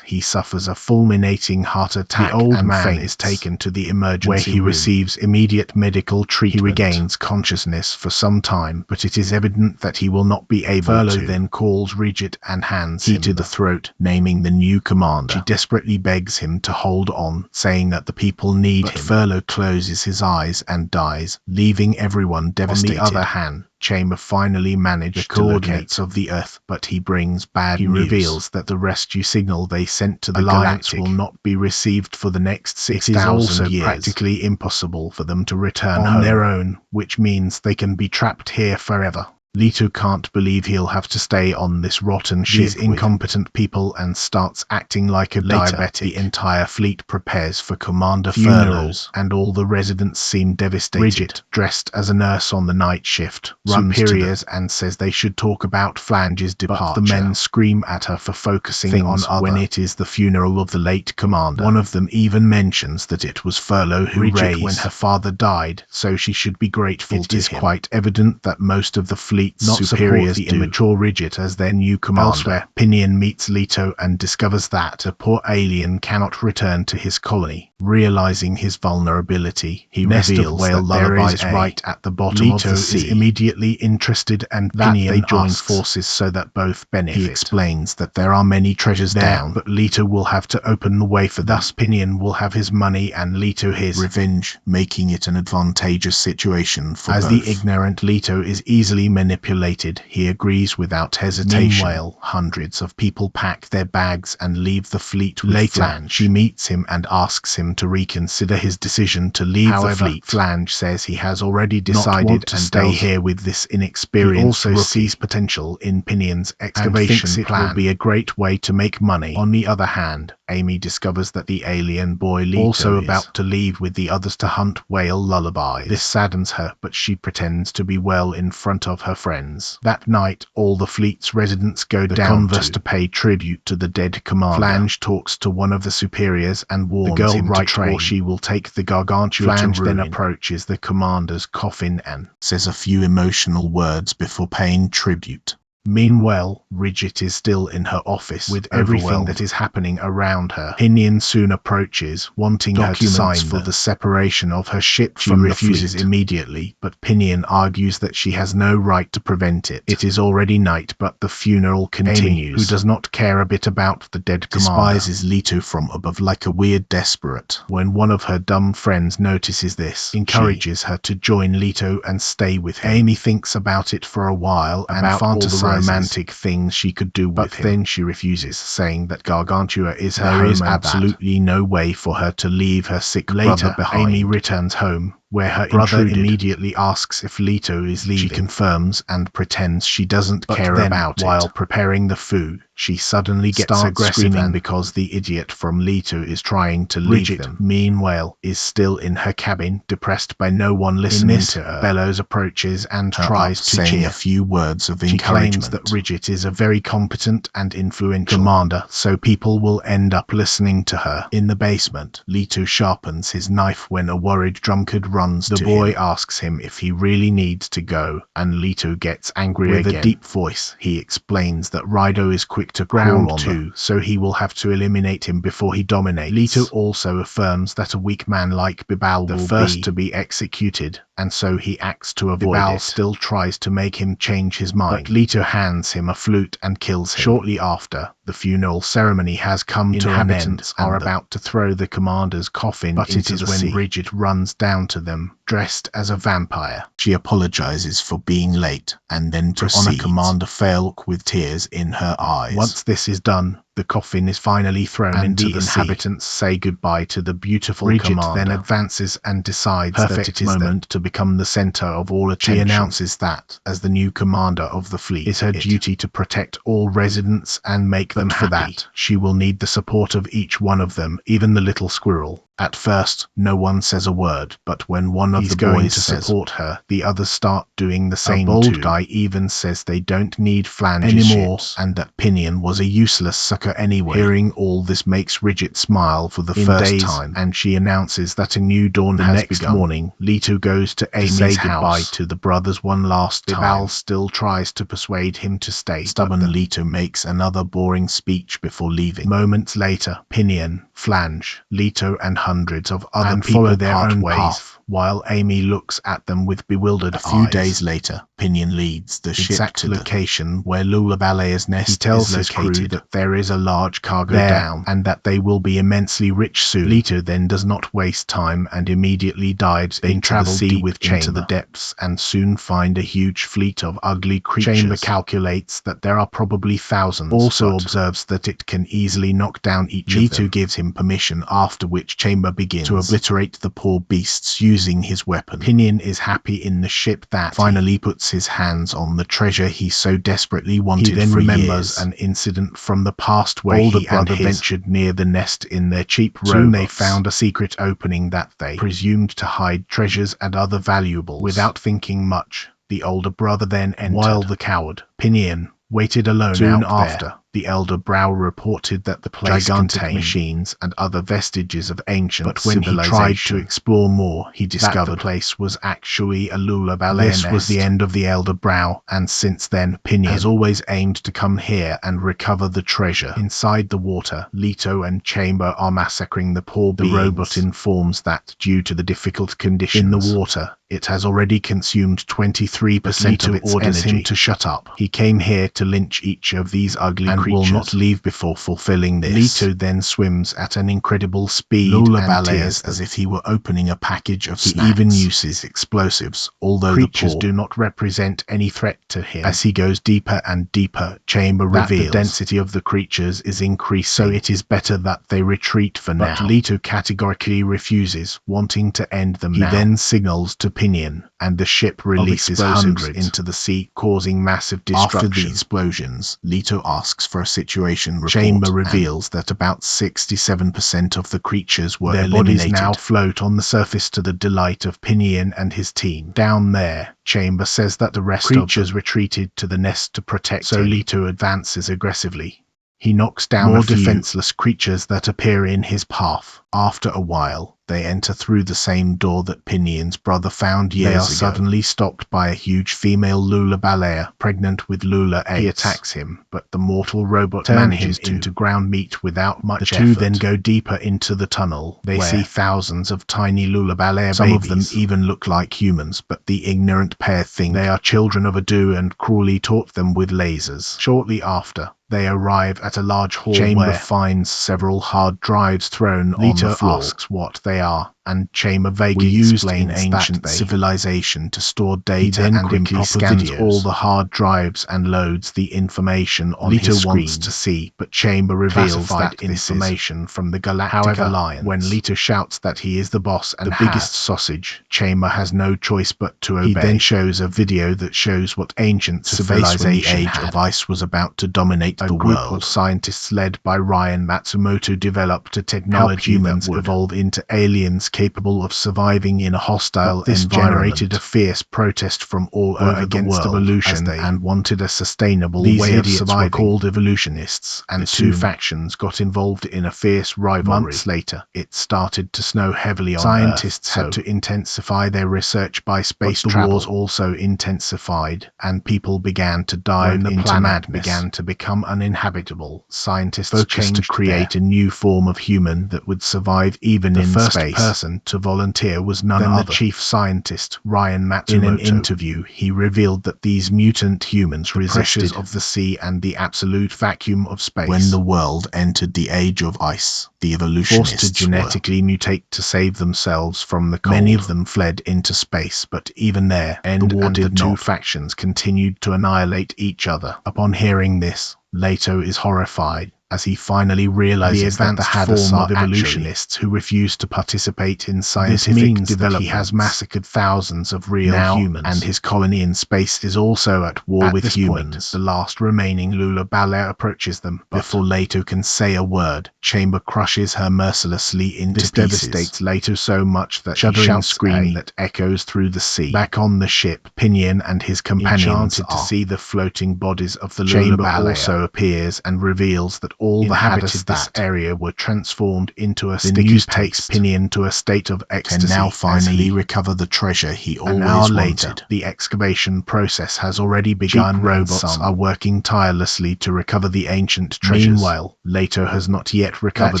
he suffers a fulminating heart attack. The old man is taken to the emergency room, where he receives immediate medical treatment. He regains consciousness for some time, but it is evident that he will not be able to. Furlow then calls Ridget and hands him to the throat, naming the new commander. She desperately begs him to hold on, saying that the people need him. Furlow closes his eyes and dies, leaving everyone devastated. On the other hand, Chama finally managed the coordinates of the Earth, but he brings bad news. He reveals that the rescue signal they sent to the Alliance will not be received for the next 6,000 years. It is also practically impossible for them to return on their own, which means they can be trapped here forever. Leto can't believe he'll have to stay on this rotten ship with incompetent people and starts acting like a diabetic. The entire fleet prepares for Commander Furlow's, and all the residents seem devastated. Ridget, dressed as a nurse on the night shift, runs superiors and says they should talk about Flange's departure. But the men scream at her for focusing on other when it is the funeral of the late commander. One of them even mentions that it was Furlow who raised when her father died, so she should be grateful to him. It is quite evident that most of the fleet's superiors the immature Ridget as their new commander. Elsewhere, Pinion meets Leto and discovers that a poor alien cannot return to his colony. Realizing his vulnerability, he reveals that there is right at the bottom of the sea. Leto is immediately interested and that they join forces so that both benefit. He explains that there are many treasures down, but Leto will have to open the way for thus Pinion will have his money and Leto his revenge, making it an advantageous situation for both. As the ignorant Leto is easily manipulated, he agrees without hesitation. Meanwhile, hundreds of people pack their bags and leave the fleet with Later, Flange. She meets him and asks him to reconsider his decision to leave the fleet. Flange says he has already decided to stay here with this inexperienced rookie. He also sees potential in Pinion's excavation plan. It will be a great way to make money. On the other hand, Amy discovers that the alien boy Leto also about to leave with the others to hunt whale lullabies. This saddens her, but she pretends to be well in front of her friends. That night, all the fleet's residents go down to pay tribute to the dead commander. Flange talks to one of the superiors and warns the girl him to train, or she will take the Gargantia Flange to ruin. Then approaches the commander's coffin and says a few emotional words before paying tribute. Meanwhile, Ridget is still in her office with everything that is happening around her. Pinion soon approaches, wanting her to sign for the separation of her ship from the fleet. She refuses immediately, but Pinion argues that she has no right to prevent it. It is already night, but the funeral continues. Amy, who does not care a bit about the dead commander, despises Leto from above like a weird desperate. When one of her dumb friends notices this, encourages her to join Leto and stay with him. Amy thinks about it for a while and fantasizes romantic things she could do with him. Then she refuses, saying that Gargantia is her home. There is absolutely no way for her to leave her sick brother behind. Amy returns home, where her brother immediately asks if Leto is leaving. She confirms and pretends she doesn't care about it. While preparing the food, she suddenly gets aggressive because the idiot from Leto is trying to leave them. Meanwhile, is still in her cabin, depressed by no one listening to her. Bellows approaches and tries to saying cheer. a few words of encouragement. She claims that Ridget is a very competent and influential commander, so people will end up listening to her. In the basement, Leto sharpens his knife when a worried drunkard the boy asks him if he really needs to go, and Leto gets angry again. With a deep voice, he explains that Rido is quick to ground too, so he will have to eliminate him before he dominates. Leto also affirms that a weak man like Bibal will be the first to be executed, and so he acts to avoid it. Bibal still tries to make him change his mind, but Leto hands him a flute and kills him. Shortly after, the funeral ceremony has come to an end. Inhabitants are about to throw the commander's coffin into the sea. Ridget runs down to them, dressed as a vampire. She apologizes for being late and then proceeds to honor Commander Faelk with tears in her eyes. Once this is done, the The coffin is finally thrown into the inhabitants say goodbye to the beautiful commander. Then advances and decides that it is moment to become the center of all attention. She announces that, as the new commander of the fleet, it is her duty to protect all residents and make them happy. For that, she will need the support of each one of them, even the little squirrel. At first, no one says a word, but when one of the boys to support her, the others start doing the same too. A bold guy even says they don't need flanges anymore, and that Pinion was a useless sucker anyway. Hearing all this makes Ridget smile for the first time, and she announces that a new dawn has begun. The next morning, Leto goes to Amy's house to the brothers one last time. Bibal still tries to persuade him to stay. Stubborn Leto makes another boring speech before leaving. Moments later, Pinion, Flange, Leto and hundreds of other people follow their own path, while Amy looks at them with bewildered eyes. A few days later, Pinion leads the ship to the location where Lula Balea's nest is located. He tells his crew that there is a large cargo down, and that they will be immensely rich soon. Leto then does not waste time and immediately dives into the sea with Chamber into the depths and soon find a huge fleet of ugly creatures. Chamber calculates that there are probably thousands, also observes that it can easily knock down each of them. Leto gives him permission, after which Chamber begins to obliterate the poor beasts using his weapon. Pinion is happy in the ship that finally puts his hands on the treasure he so desperately wanted. He then remembers an incident from the past where he and his ventured near the nest in their cheap robots. Soon they found a secret opening that they presumed to hide treasures and other valuables. Without thinking much, the older brother then entered, while the coward, Pinion, waited alone. Soon after, the elder Brow reported that the place contained machines and other vestiges of ancient civilization. But when he tried to explore more, he discovered the place was actually a Lula Balea nest. This was the end of the elder Brow, and since then, Pinion has always aimed to come here and recover the treasure. Inside the water, Leto and Chamber are massacring the poor beings. The robot informs that, due to the difficult conditions in the water, it has already consumed 23% of its orders energy. Him to shut up. He came here to lynch each of these ugly and creatures. Will not leave before fulfilling this. Leto then swims at an incredible speed Lula and tears as if he were opening a package of snacks. He even uses explosives, although creatures do not represent any threat to him. As he goes deeper and deeper, Chamber reveals the density of the creatures is increasing, so it is better that they retreat for now. But Leto categorically refuses, wanting to end them now. He then signals to Pinion, and the ship releases hundreds into the sea, causing massive destruction. After the explosions, Leto asks for a situation report. Chamber reveals that about 67% of the creatures were eliminated. Their bodies now float on the surface to the delight of Pinion and his team. Down there, Chamber says that the rest of creatures retreated to the nest to protect so Leto advances aggressively. He knocks down more defenseless creatures that appear in his path. After a while, they enter through the same door that Pinion's brother found years ago. They are suddenly stopped by a huge female Lula Balea, pregnant with Lula eggs. He attacks him, but the mortal robot manages into ground meat without much effort. The two then go deeper into the tunnel. They see thousands of tiny Lula Balea babies. Some of them even look like humans, but the ignorant pair think they are children of Adu and cruelly taught them with lasers. Shortly after, they arrive at a large hall. Chamber finds several hard drives thrown on the floor. Asks what they are, and Chamber vaguely explains ancient civilization to store data and quickly scans all the hard drives and loads the information on his screen. Wants to see, but Chamber reveals that information from the Galactic Alliance. When Leto shouts that he is the boss and the biggest sausage, Chamber has no choice but to obey. He then shows a video that shows what ancient civilization age of ice was about to dominate the world. A group of scientists led by Ryan Matsumoto developed a technology that would evolve into aliens capable of surviving in a hostile environment. This generated a fierce protest from all over against evolution and wanted a sustainable way of surviving. Were called evolutionists, and the two factions got involved in a fierce rivalry. Months later, it started to snow heavily on Scientists had to intensify their research by space travel. The wars also intensified, and people began to dive into madness. Began to become uninhabitable. Scientists changed to create a new form of human that would survive even in space. The first person to volunteer was none other than the chief scientist, Ryan Matsumoto. In an interview, he revealed that these mutant humans resisted the pressures of the sea and the absolute vacuum of space. When the world entered the age of ice, the evolutionists forced to genetically mutate to save themselves from the cold. Many of them fled into space, but even there, the two factions continued to annihilate each other. Upon hearing this, Leto is horrified, as he finally realizes that the Hadasai are evolutionists who refuse to participate in scientific development. He has massacred thousands of real humans, and his colony in space is also at war with humans. The last remaining Lula Ballet approaches them, before Leto can say a word, Chamber crushes her mercilessly into pieces. This devastates Leto so much that he shouts a scream that echoes through the sea. Back on the ship, Pinion and his companions to see the floating bodies of the Lula Ballet also appears and reveals that all the inhabitants of this area were transformed into a sticky paste. Takes Pinion to a state of ecstasy, and now finally recover the treasure he always wanted. Later, the excavation process has already begun. Cheap robots are working tirelessly to recover the ancient treasures. Meanwhile, Leto has not yet recovered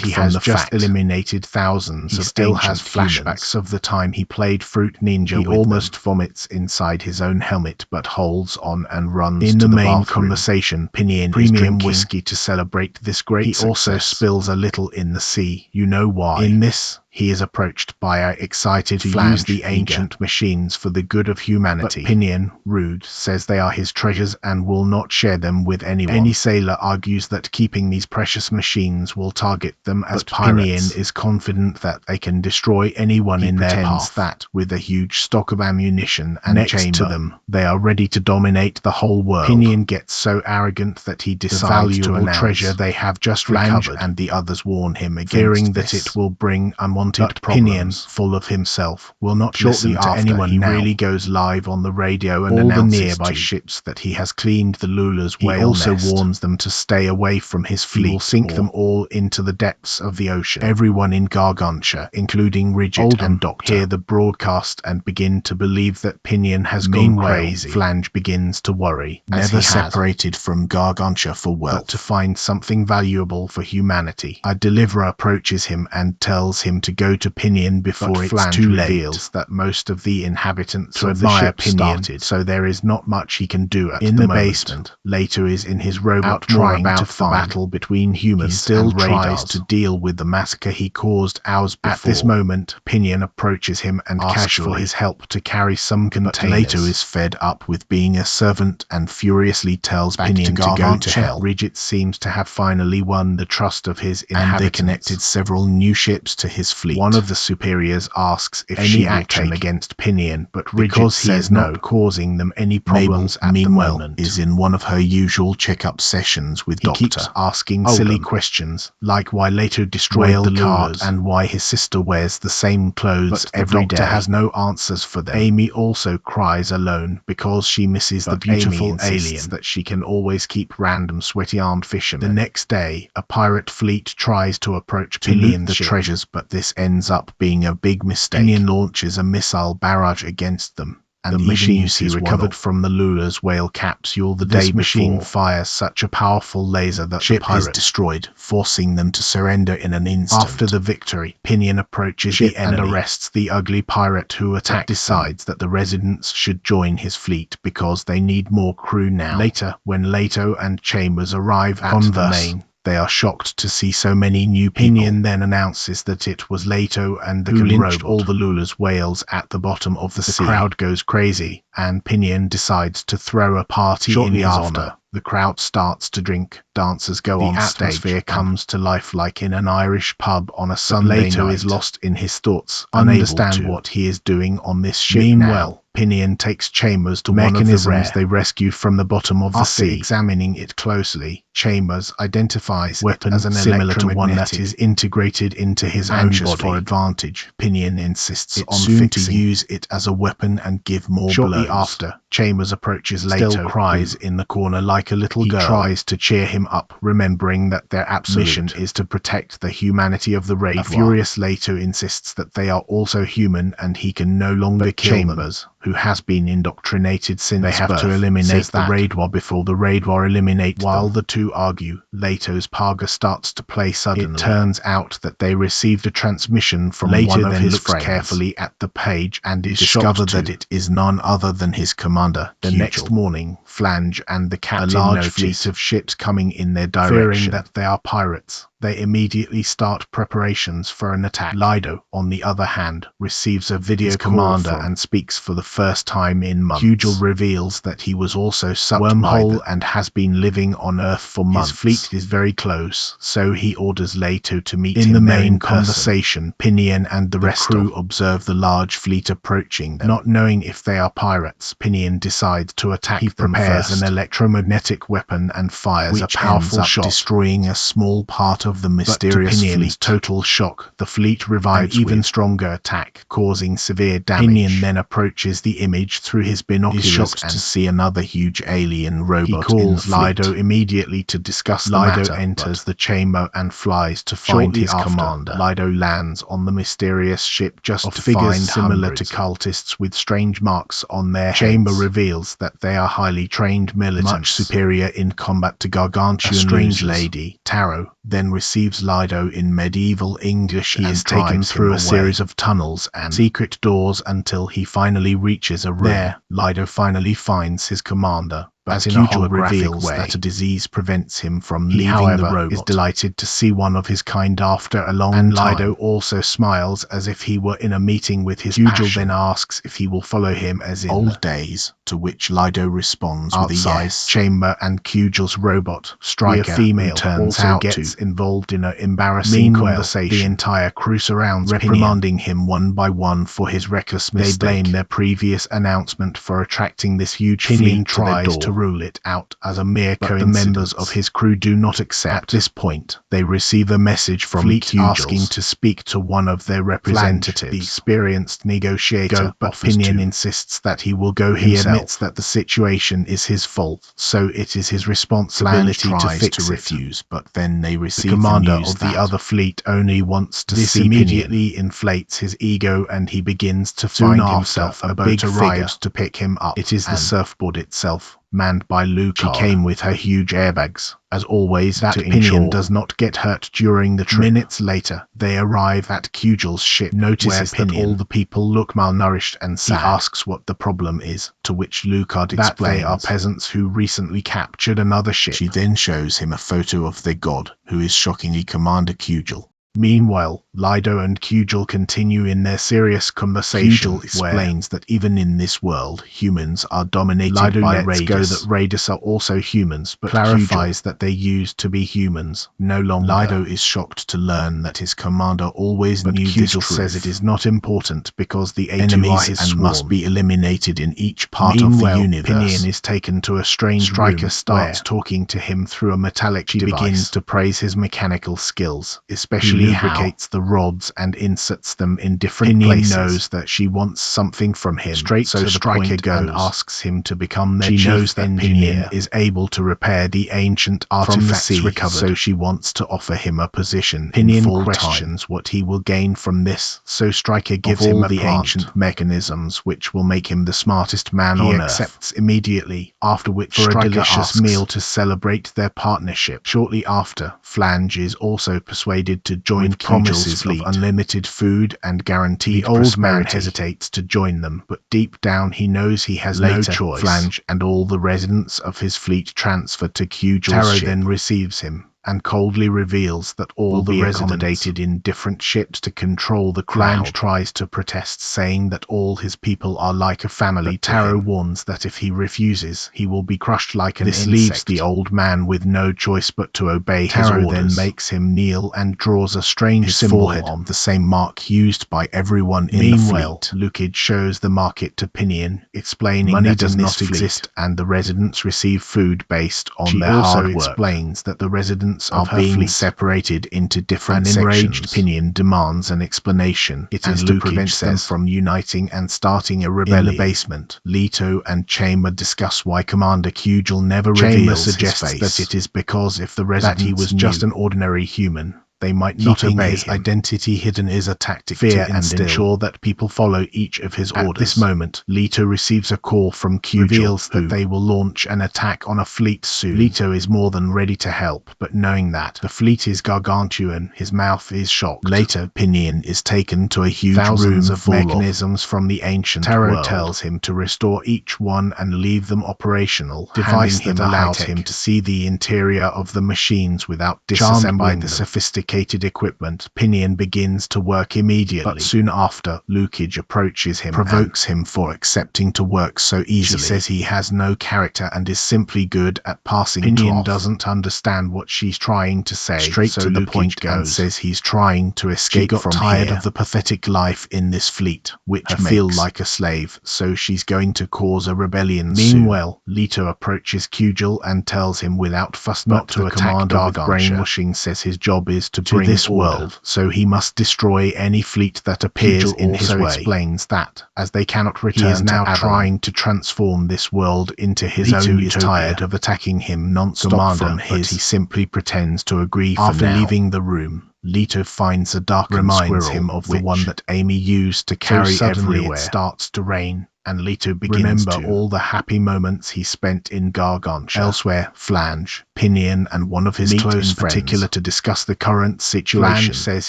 from the fact eliminated thousands of still has flashbacks of the time he played Fruit Ninja. He almost vomits inside his own helmet, but holds on and runs in to the main conversation. Pinion is drinking whiskey to celebrate this great success. He also spills a little in the sea. You know why? In this, he is approached by an excited Flange to use the ancient machines for the good of humanity. But Pinion, rude, says they are his treasures and will not share them with anyone. Any sailor argues that keeping these precious machines will target them as pirates. Pinion is confident that they can destroy anyone in their path. That, with a huge stock of ammunition and next to them, they are ready to dominate the whole world. Pinion gets so arrogant that he decides to announce treasure they have just recovered, and the others warn him against fearing that it will bring unwanted problems. Pinion, full of himself, will not listen to anyone. He really goes live on the radio and announces the nearby ships that he has cleaned the Lula's whale nest. He also warns them to stay away from his fleet. He will sink them all into the depths of the ocean. Everyone in Gargantia, including Rigid and Doctor, hear the broadcast and begin to believe that Pinion has gone crazy. Flange begins to worry, never separated from Gargantia for wealth, but to find something valuable for humanity. A deliverer approaches him and tells him to go to Pinion before it's too late. Reveals that most of the inhabitants of the ship started, so there is not much he can do at the basement. Leto is in his robot trying to find the battle between humans. He still tries to deal with the massacre he caused hours before. At this moment, Pinion approaches him and asks for his help to carry some containers. Leto is fed up with being a servant and furiously tells Pinion to go to hell. Rigid seems to have finally won the trust of his inhabitants. And they connected several new ships to his fleet. One of the superiors asks if she will action against Pinion, but Rigid says not causing them any problems at the moment. Is in one of her usual checkup sessions with Doctor. He keeps asking silly questions, like why Leto destroyed the cart and why his sister wears the same clothes every day. Doctor has no answers for them. Amy also cries alone because she misses the beautiful alien that she can always keep random sweaty-armed fishermen. The next day, a pirate fleet tries to approach Pinion's treasures, but this ends up being a big mistake. Pinion launches a missile barrage against them, and the machines he recovered from the Lula's whale capsule the day before. This machine fires such a powerful laser that the ship is destroyed, forcing them to surrender in an instant. After the victory, Pinion approaches the enemy and arrests the ugly pirate who attacked. Decides that the residents should join his fleet because they need more crew now. Later, when Leto and Chambers arrive at the main, they are shocked to see so many new people. Pinion then announces that it was Leto and who lynched all the Lula's whales at the bottom of the sea. The crowd goes crazy, and Pinion decides to throw a party in his honor. The crowd starts to drink, dancers go on stage. The atmosphere comes to life like in an Irish pub on a Sunday night. Leto is lost in his thoughts, unable to understand what he is doing on this ship. Meanwhile, Pinion takes Chambers to one of the wreckers they rescued from the bottom of the sea. Examining it closely, Chambers identifies weapon as an similar to one that is integrated into his own body. For advantage, Pinion insists on to use it as a weapon and give more blows. After, Chambers approaches Leto, still cries in the corner like a little girl. He tries to cheer him up, remembering that their mission is to protect the humanity of the raid. A furious Leto insists that they are also human and he can no longer kill Chambers, who has been indoctrinated since they have to eliminate the Raidwa before the Raidwa eliminate them. While the two argue, Leto's Paga starts to play suddenly. It turns out that they received a transmission from one of his friends. Carefully at the page and is discovered that it is none other than his commander. The next morning, Flange and the captain notice a large fleet of ships coming in their direction. Fearing that they are pirates, They immediately start preparations for an attack. Lido, on the other hand, receives a video commander and speaks for the first time in months. Kyujal reveals that he was also sucked wormhole and has been living on Earth for months. His fleet is very close, so he orders Leto to meet him. In the main conversation, Pinion and the rest crew observe the large fleet approaching them. Not knowing if they are pirates, Pinion decides to attack them first. He prepares an electromagnetic weapon and fires a powerful shot, destroying a small part of the mysterious fleet. Total shock, the fleet revives an even stronger attack, causing severe damage. Pinion then approaches the image through his binoculars. He's shocked to see another huge alien robot. He calls Lido immediately to discuss the matter. Lido enters the chamber and flies to find his commander. Lido lands on the mysterious ship just to find similar to cultists with strange marks on their heads. Chamber reveals that they are highly trained militants, much superior in combat to Gargantia. A strange lady, Taro, then receives Lido in medieval English. He is taken through a series of tunnels and secret doors until he finally reaches a room. There, Lido finally finds his commander, but as in a holographic way that a disease prevents him from leaving the robot. Is delighted to see one of his kind after a long time. And Lido also smiles as if he were in a meeting with his passion. Then asks if he will follow him as in old days, to which Lido responds with a yes. Chamber and Kyujal's robot, Striker, female, turns out gets involved in an embarrassing conversation. The entire crew surrounds reprimanding him one by one for his reckless mistake. They blame their previous announcement for attracting this huge fleet. Tries to rule it out as a mere coincidence. The members of his crew do not accept. At this point, they receive a message from Fleet asking to speak to one of their representatives. The experienced negotiator, but Pinion insists that he will go himself. He admits that the situation is his fault, so it is his responsibility to fix it. Refuse, but then they receive the commander of the other fleet only wants to see Pinion. Immediately inflates his ego, and he begins to find himself a boat arrives to pick him up. It is the surfboard itself, manned by Luca. She came with her huge airbags. As always, that Pinion does not get hurt during the trip. Minutes later, they arrive at Kyujal's ship. Notices that all the people look malnourished and sad. He asks what the problem is, to which Lucard explains they are peasants who recently captured another ship. She then shows him a photo of their god, who is shockingly Commander Kyujal. Meanwhile, Lido and Kyujal continue in their serious conversation. Kyujal explains that even in this world, humans are dominated by Raiders. Go that Raiders are also humans, but clarifies that they used to be humans, no longer. Lido is shocked to learn that his commander always knew this truth. Says it is not important because the enemies and must be eliminated in each part of the universe. Pinion is taken to a strange Striker starts talking to him through a metallic device. Begins to praise his mechanical skills, especially lubricates the rods and inserts them in different places. Knows that she wants something from him. Straight so to the Striker goes and asks him to become their chief knows that engineer. Pinion is able to repair the ancient artifacts recovered, so she wants to offer him a position. Pinion questions what he will gain from this, so Striker gives him the ancient mechanisms which will make him the smartest man on Earth. He accepts immediately, after which for a delicious meal to celebrate their partnership. Shortly after, Flange is also persuaded to join with promises of unlimited food and guaranteed prosperity. The old man hesitates to join them, but deep down he knows he has no choice. Flange and all the residents of his fleet transfer to Kyujal's ship. Then receives him and coldly reveals that all the accommodated in different ships to control the crowd. Flange tries to protest, saying that all his people are like a family. Taro warns that if he refuses, he will be crushed like an insect. This leaves the old man with no choice but to obey his orders. Taro then makes him kneel and draws a strange symbol on the same mark used by everyone in the fleet. Lukid shows the market to Pinion, explaining money does not exist and the residents receive food based on their hard work. She also explains that the residents are being separated into different sections. An enraged Pinion demands an explanation. It is to prevent them from uniting and starting a rebellion. In the basement, Leto and Chamber discuss why Commander Kyujal never reveals his face. That it is because if the residents he was just an ordinary human, they might not obey his him. Identity hidden is a tactic Fear to and ensure that people follow each of his orders. At this moment, Leto receives a call from Kyujal, reveals that they will launch an attack on a fleet soon. Leto is more than ready to help, but knowing that the fleet is Gargantuan, his mouth is shocked. Later, Pinion is taken to a huge room of mechanisms from the ancient world. Tells him to restore each one and leave them operational, device that allows him to see the interior of the machines without disassembling by the sophisticated equipment. Pinion begins to work immediately, but soon after, Lukage approaches him, provokes him for accepting to work so easily. She says he has no character and is simply good at passing Pinion doesn't understand what she's trying to say, straight to the point goes, and says he's trying to escape from tired of the pathetic life in this fleet, which makes her feel like a slave, so she's going to cause a rebellion soon. Meanwhile, Leto approaches Kyujal and tells him without fuss not to attack Gargantia. Brainwashing says his job is to bring this world, so he must destroy any fleet that appears in his way. Explains that, as they cannot return, he is now trying to transform this world into his own utopia. Is tired of attacking him non-stop from his, but he simply pretends to agree for now. After leaving the room, Leto finds a darkened squirrel, reminds him of the one that Amy used to carry everywhere. It starts to rain, and Leto begins to remember all the happy moments he spent in Gargantia. Elsewhere, Flange, Pinion, and one of his close friends in particular to discuss the current situation. Flange says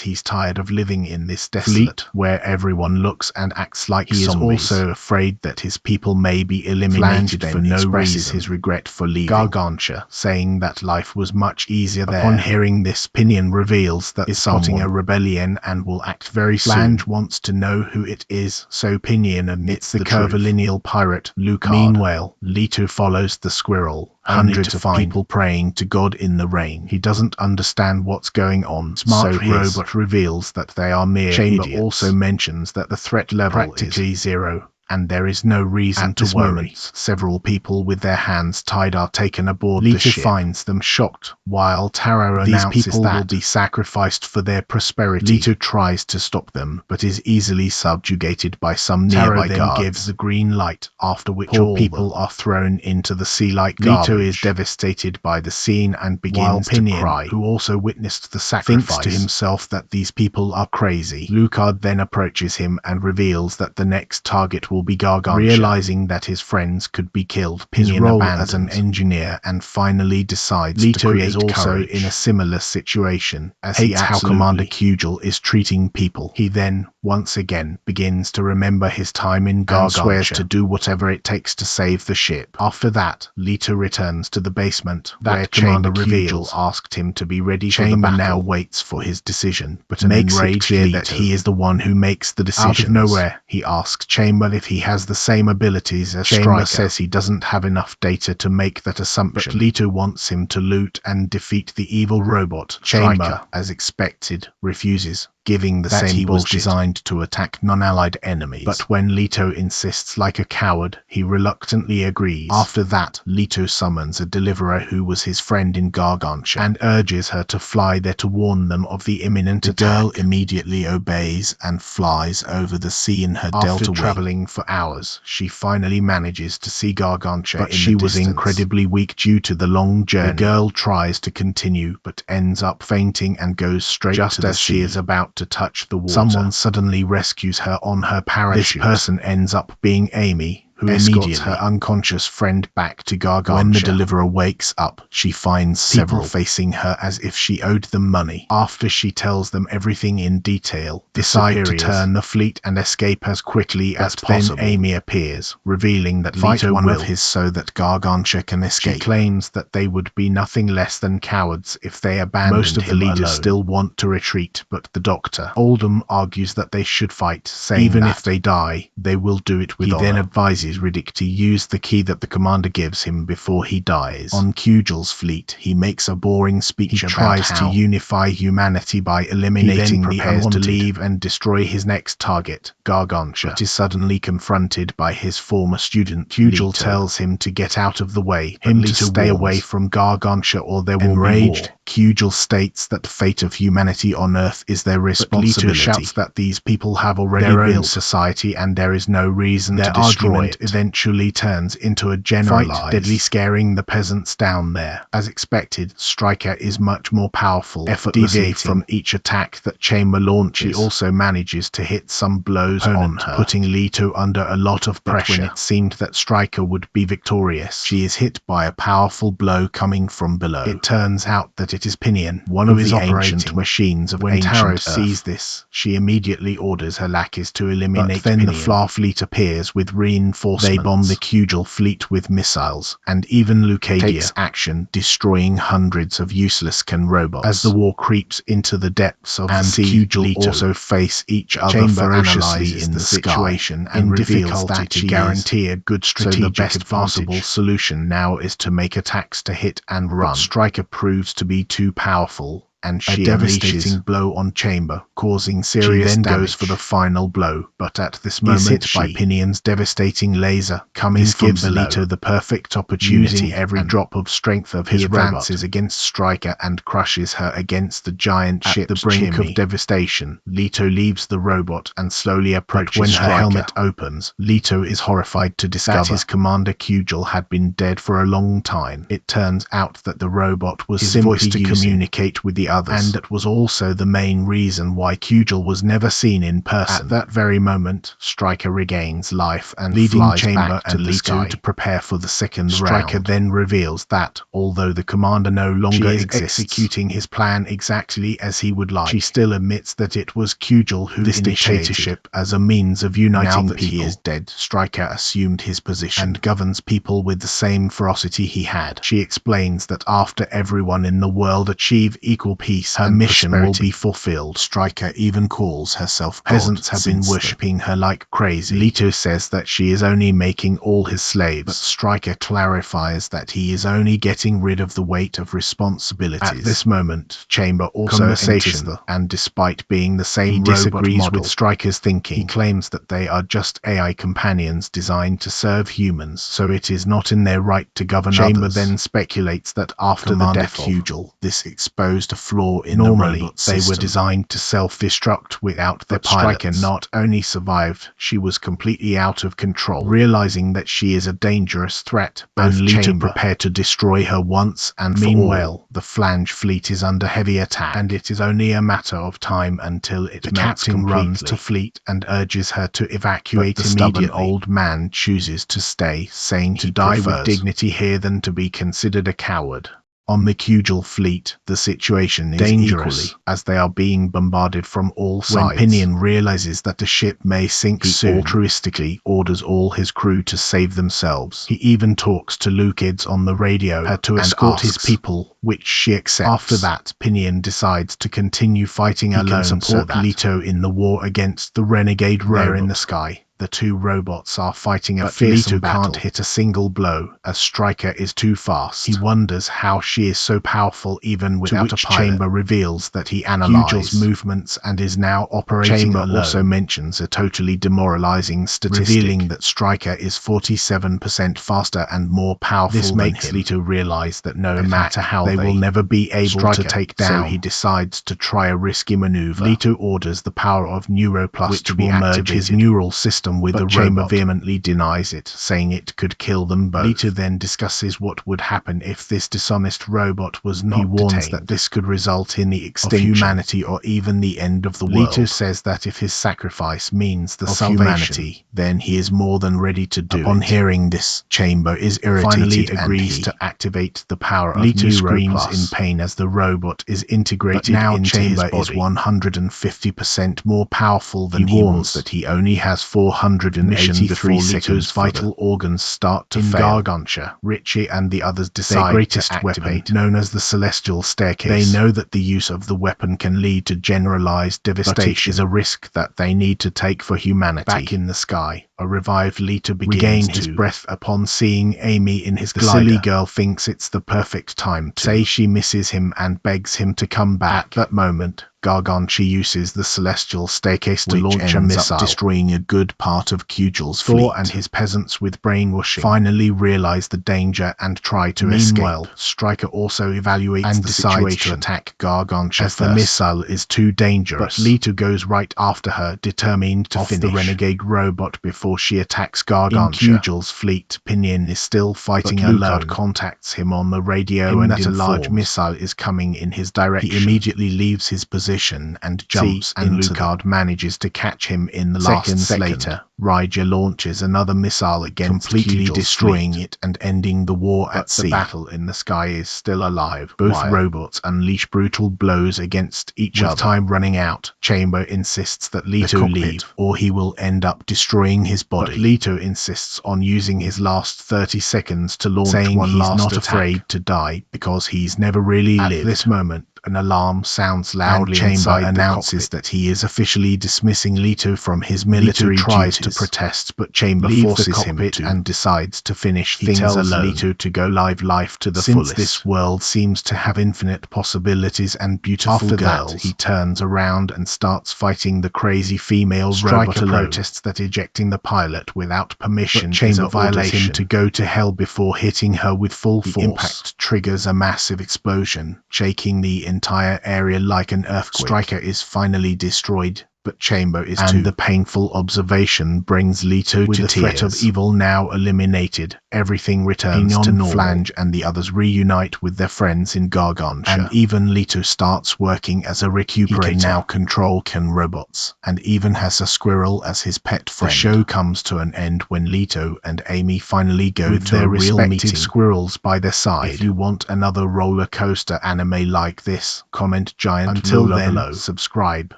he's tired of living in this desolate fleet where everyone looks and acts like he zombies. Is also afraid that his people may be eliminated for no reason. His regret for leaving Gargantia, saying that life was much easier there. Upon hearing this, Pinion reveals that is spotting a rebellion and will act very soon. Flange wants to know who it is, so Pinion admits the curvilineal pirate Lucard. Meanwhile, Leto follows the squirrel, hundreds of people praying to God in the rain. He doesn't understand what's going on, so his robot reveals that they are mere idiots. Chamber also mentions that the threat level practically is zero, and there is no reason to worry. Several people with their hands tied are taken aboard the ship. Finds them shocked, while Taro announces people will be sacrificed for their prosperity. Leto tries to stop them, but is easily subjugated by some nearby guards. Taro then gives the green light, after which all people are thrown into the sea like garbage. Leto is devastated by the scene and begins to cry, who also witnessed the sacrifice, thinks to himself that these people are crazy. Lucard then approaches him and reveals that the next target will be Gargantia. Realizing that his friends could be killed, Pinion abandons as an engineer and finally decides Leto to create is also courage. In a similar situation, as hates how Commander Kyujal is treating people. He then, once again, begins to remember his time in Gargantia and swears to do whatever it takes to save the ship. After that, Leto returns to the basement, where Commander Kyujal asked him to be ready for the battle. Now waits for his decision, but makes it clear that he is the one who makes the decision. Out of nowhere, he asks Chamber if he has the same abilities as Striker. Says he doesn't have enough data to make that assumption, but Leto wants him to loot and defeat the evil robot. Chamber, as expected, refuses, giving the same he was designed to attack non-allied enemies. But when Leto insists like a coward, he reluctantly agrees. After that, Leto summons a deliverer who was his friend in Gargantia and urges her to fly there to warn them of the imminent attack. The girl immediately obeys and flies over the sea in her delta wing. After traveling for hours, she finally manages to see Gargantia, but she was incredibly weak due to the long journey. The girl tries to continue, but ends up fainting and goes straight to the sea. Just as she is about to touch the water, someone suddenly rescues her on her parachute. This person ends up being Amy, who escorts her unconscious friend back to Gargantia. When the deliverer wakes up, she finds several facing her as if she owed them money. After she tells them everything in detail, decide to turn the fleet and escape as quickly as possible. Then Amy appears, revealing that Leto one of his so that Gargantia can escape. She claims that they would be nothing less than cowards if they abandoned him. Most of the leaders still want to retreat, but the Doctor, Oldham, argues that they should fight, saying even if they die, they will do it with honor. He then advises Riddick to use the key that the commander gives him before he dies. On Kyujal's fleet, he makes a boring speech about how he tries to unify humanity by eliminating the unwanted. To leave and destroy his next target, Gargantia, but is suddenly confronted by his former student. Kyujal tells him to get out of the way, him to stay away from Gargantia or there will be war. Kyujal states that the fate of humanity on Earth is their responsibility. Leto shouts that these people have already built society and there is no reason to destroy it. eventually turns into a generalized fight, deadly scaring the peasants down there. As expected, Striker is much more powerful, effortlessly from each attack that Chamber launches. She also manages to hit some blows on her, putting Leto under a lot of pressure. When it seemed that Striker would be victorious, she is hit by a powerful blow coming from below. It turns out that it is Pinion, one of the ancient machines of ancient Earth. When Taro sees this, she immediately orders her lackeys to eliminate Pinion. Then the Fla fleet appears with reinforcements. They bomb the Kugel fleet with missiles, and even Lucadia takes action, destroying hundreds of useless Ken robots. As the war creeps into the depths of the sea, Kugel also face each other. Chamber ferociously in the situation and reveals that to guarantee a good strategic advantage. So the best possible solution now is to make attacks to hit and run. But Striker proves to be too powerful, and she devastating blow on Chamber, causing serious damage. She then goes for the final blow, but at this moment hit by Pinion's devastating laser coming from below. Leto the perfect opportunity. Using every drop of strength of his advances against Striker and crushes her against the giant ship. At the brink of devastation, Leto leaves the robot and slowly approaches when her helmet opens, Leto is horrified to discover that his commander Kugel had been dead for a long time. It turns out that the robot was simply to communicate with the others, and that was also the main reason why Kugel was never seen in person. At that very moment, Striker regains life and leading Chamber and Leto to prepare for the second round. Striker then reveals that, although the commander no longer exists, executing his plan exactly as he would like, she still admits that it was Kugel who initiated this dictatorship as a means of uniting people. He is dead, Striker assumed his position and governs people with the same ferocity he had. She explains that after everyone in the world achieve equal peace, her mission will be fulfilled. Striker even calls herself God. Peasants have been worshipping her like crazy. Leto says that she is only making all his slaves, but Striker clarifies that he is only getting rid of the weight of responsibilities. At this moment, Chamber also enters and despite being the same, he disagrees with Striker's thinking. He claims that they are just AI companions designed to serve humans, so it is not in their right to govern others. Chamber then speculates that after the death of Kugel, this exposed a flaw in the robot system. They were designed to self-destruct without their pilot. Striker not only survived, she was completely out of control. Realizing that she is a dangerous threat, both Leto prepared to destroy her once and for all. Meanwhile, the Flange fleet is under heavy attack, and it is only a matter of time until it melts. The captain runs to fleet and urges her to evacuate immediately. The stubborn old man chooses to stay, saying to die with dignity here than to be considered a coward. On the Kugel fleet, the situation is dangerous, as they are being bombarded from all sides. When Pinion realizes that the ship may sink soon, he altruistically orders all his crew to save themselves. He even talks to Lucids on the radio to escort his people, which she accepts. After that, Pinion decides to continue fighting alone to support Leto in the war against the renegade robot. In the sky, the two robots are fighting a fearsome battle. Can't hit a single blow, as Striker is too fast. He wonders how she is so powerful even without a pilot. Chamber reveals that he analyzed Kugel's movements and is now operating Chamber alone. Also mentions a totally demoralizing statistic, revealing that Striker is 47% faster and more powerful than him. This makes Leto realize that no matter how they will never be able to take down. So he decides to try a risky maneuver. Leto orders the power of Neuroplus to merge his neural system with the Chamber vehemently denies it, saying it could kill them both. Leto then discusses what would happen if this dishonest robot was not detained. He warns that this could result in the extinction of humanity or even the end of the world. Leto says that if his sacrifice means the salvation of humanity, then he is more than ready to do it. Upon hearing this, Chamber is irritated finally agrees to activate the power of Leto screams in pain as the robot is integrated into Chamber his body. Is 150% more powerful than he warns that he only has 483 seconds vital organs start to fail. Gargantia, Richie and the others decide their greatest weapon, known as the Celestial Staircase. They know that the use of the weapon can lead to generalized devastation, but it is a risk that they need to take for humanity. Back in the sky, a revived Leto begins his breath upon seeing Amy in his glider. The silly girl thinks it's the perfect time to say she misses him and begs him to come back. At that moment, Gargantia uses the celestial staircase to launch a missile, destroying a good part of Kugel's fleet. Thor and his peasants, with brainwashing, finally realize the danger and try to escape. Meanwhile, Stryker also evaluates and decides to attack Gargantia as the missile is too dangerous. But Leto goes right after her, determined to finish the renegade robot before she attacks Gargantia. In Kugel's fleet, Pinion is still fighting alone. Contacts him on the radio and that a large missile is coming in his direction. He immediately leaves his position and jumps, and Lucard manages to catch him in the last second. Later, Raija launches another missile against completely destroying it and ending the war at sea. The battle in the sky is still alive. Both robots unleash brutal blows against each other. With time running out, Chamber insists that Leto leave, or he will end up destroying his body. But Leto insists on using his last 30 seconds to launch one he's last not afraid to die because he's never really lived. At this moment, an alarm sounds loudly, and Chamber announces that he is officially dismissing Leto from his military duties. Tries to protest, but Chamber forces him to and decides to finish things alone. Leto to go live life to the fullest. This world seems to have infinite possibilities and beautiful girls. He turns around and starts fighting the crazy female robot alone. Protests that ejecting the pilot without permission but Chamber violates him to go to hell before hitting her with full force. The impact triggers a massive explosion, shaking the entire area like an earthquake. Stryker is finally destroyed, but Chamber is too. And the painful observation brings Leto to tears. With the threat of evil now eliminated, everything returns to normal. Flange and the others reunite with their friends in Gargantia. And even Leto starts working as a recuperator. He can now control robots, and even has a squirrel as his pet friend. The show comes to an end when Leto and Amy finally go to their respective squirrels by their side. If you want another roller coaster anime like this, comment Giant. Until then, subscribe,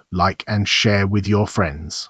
like and share with your friends.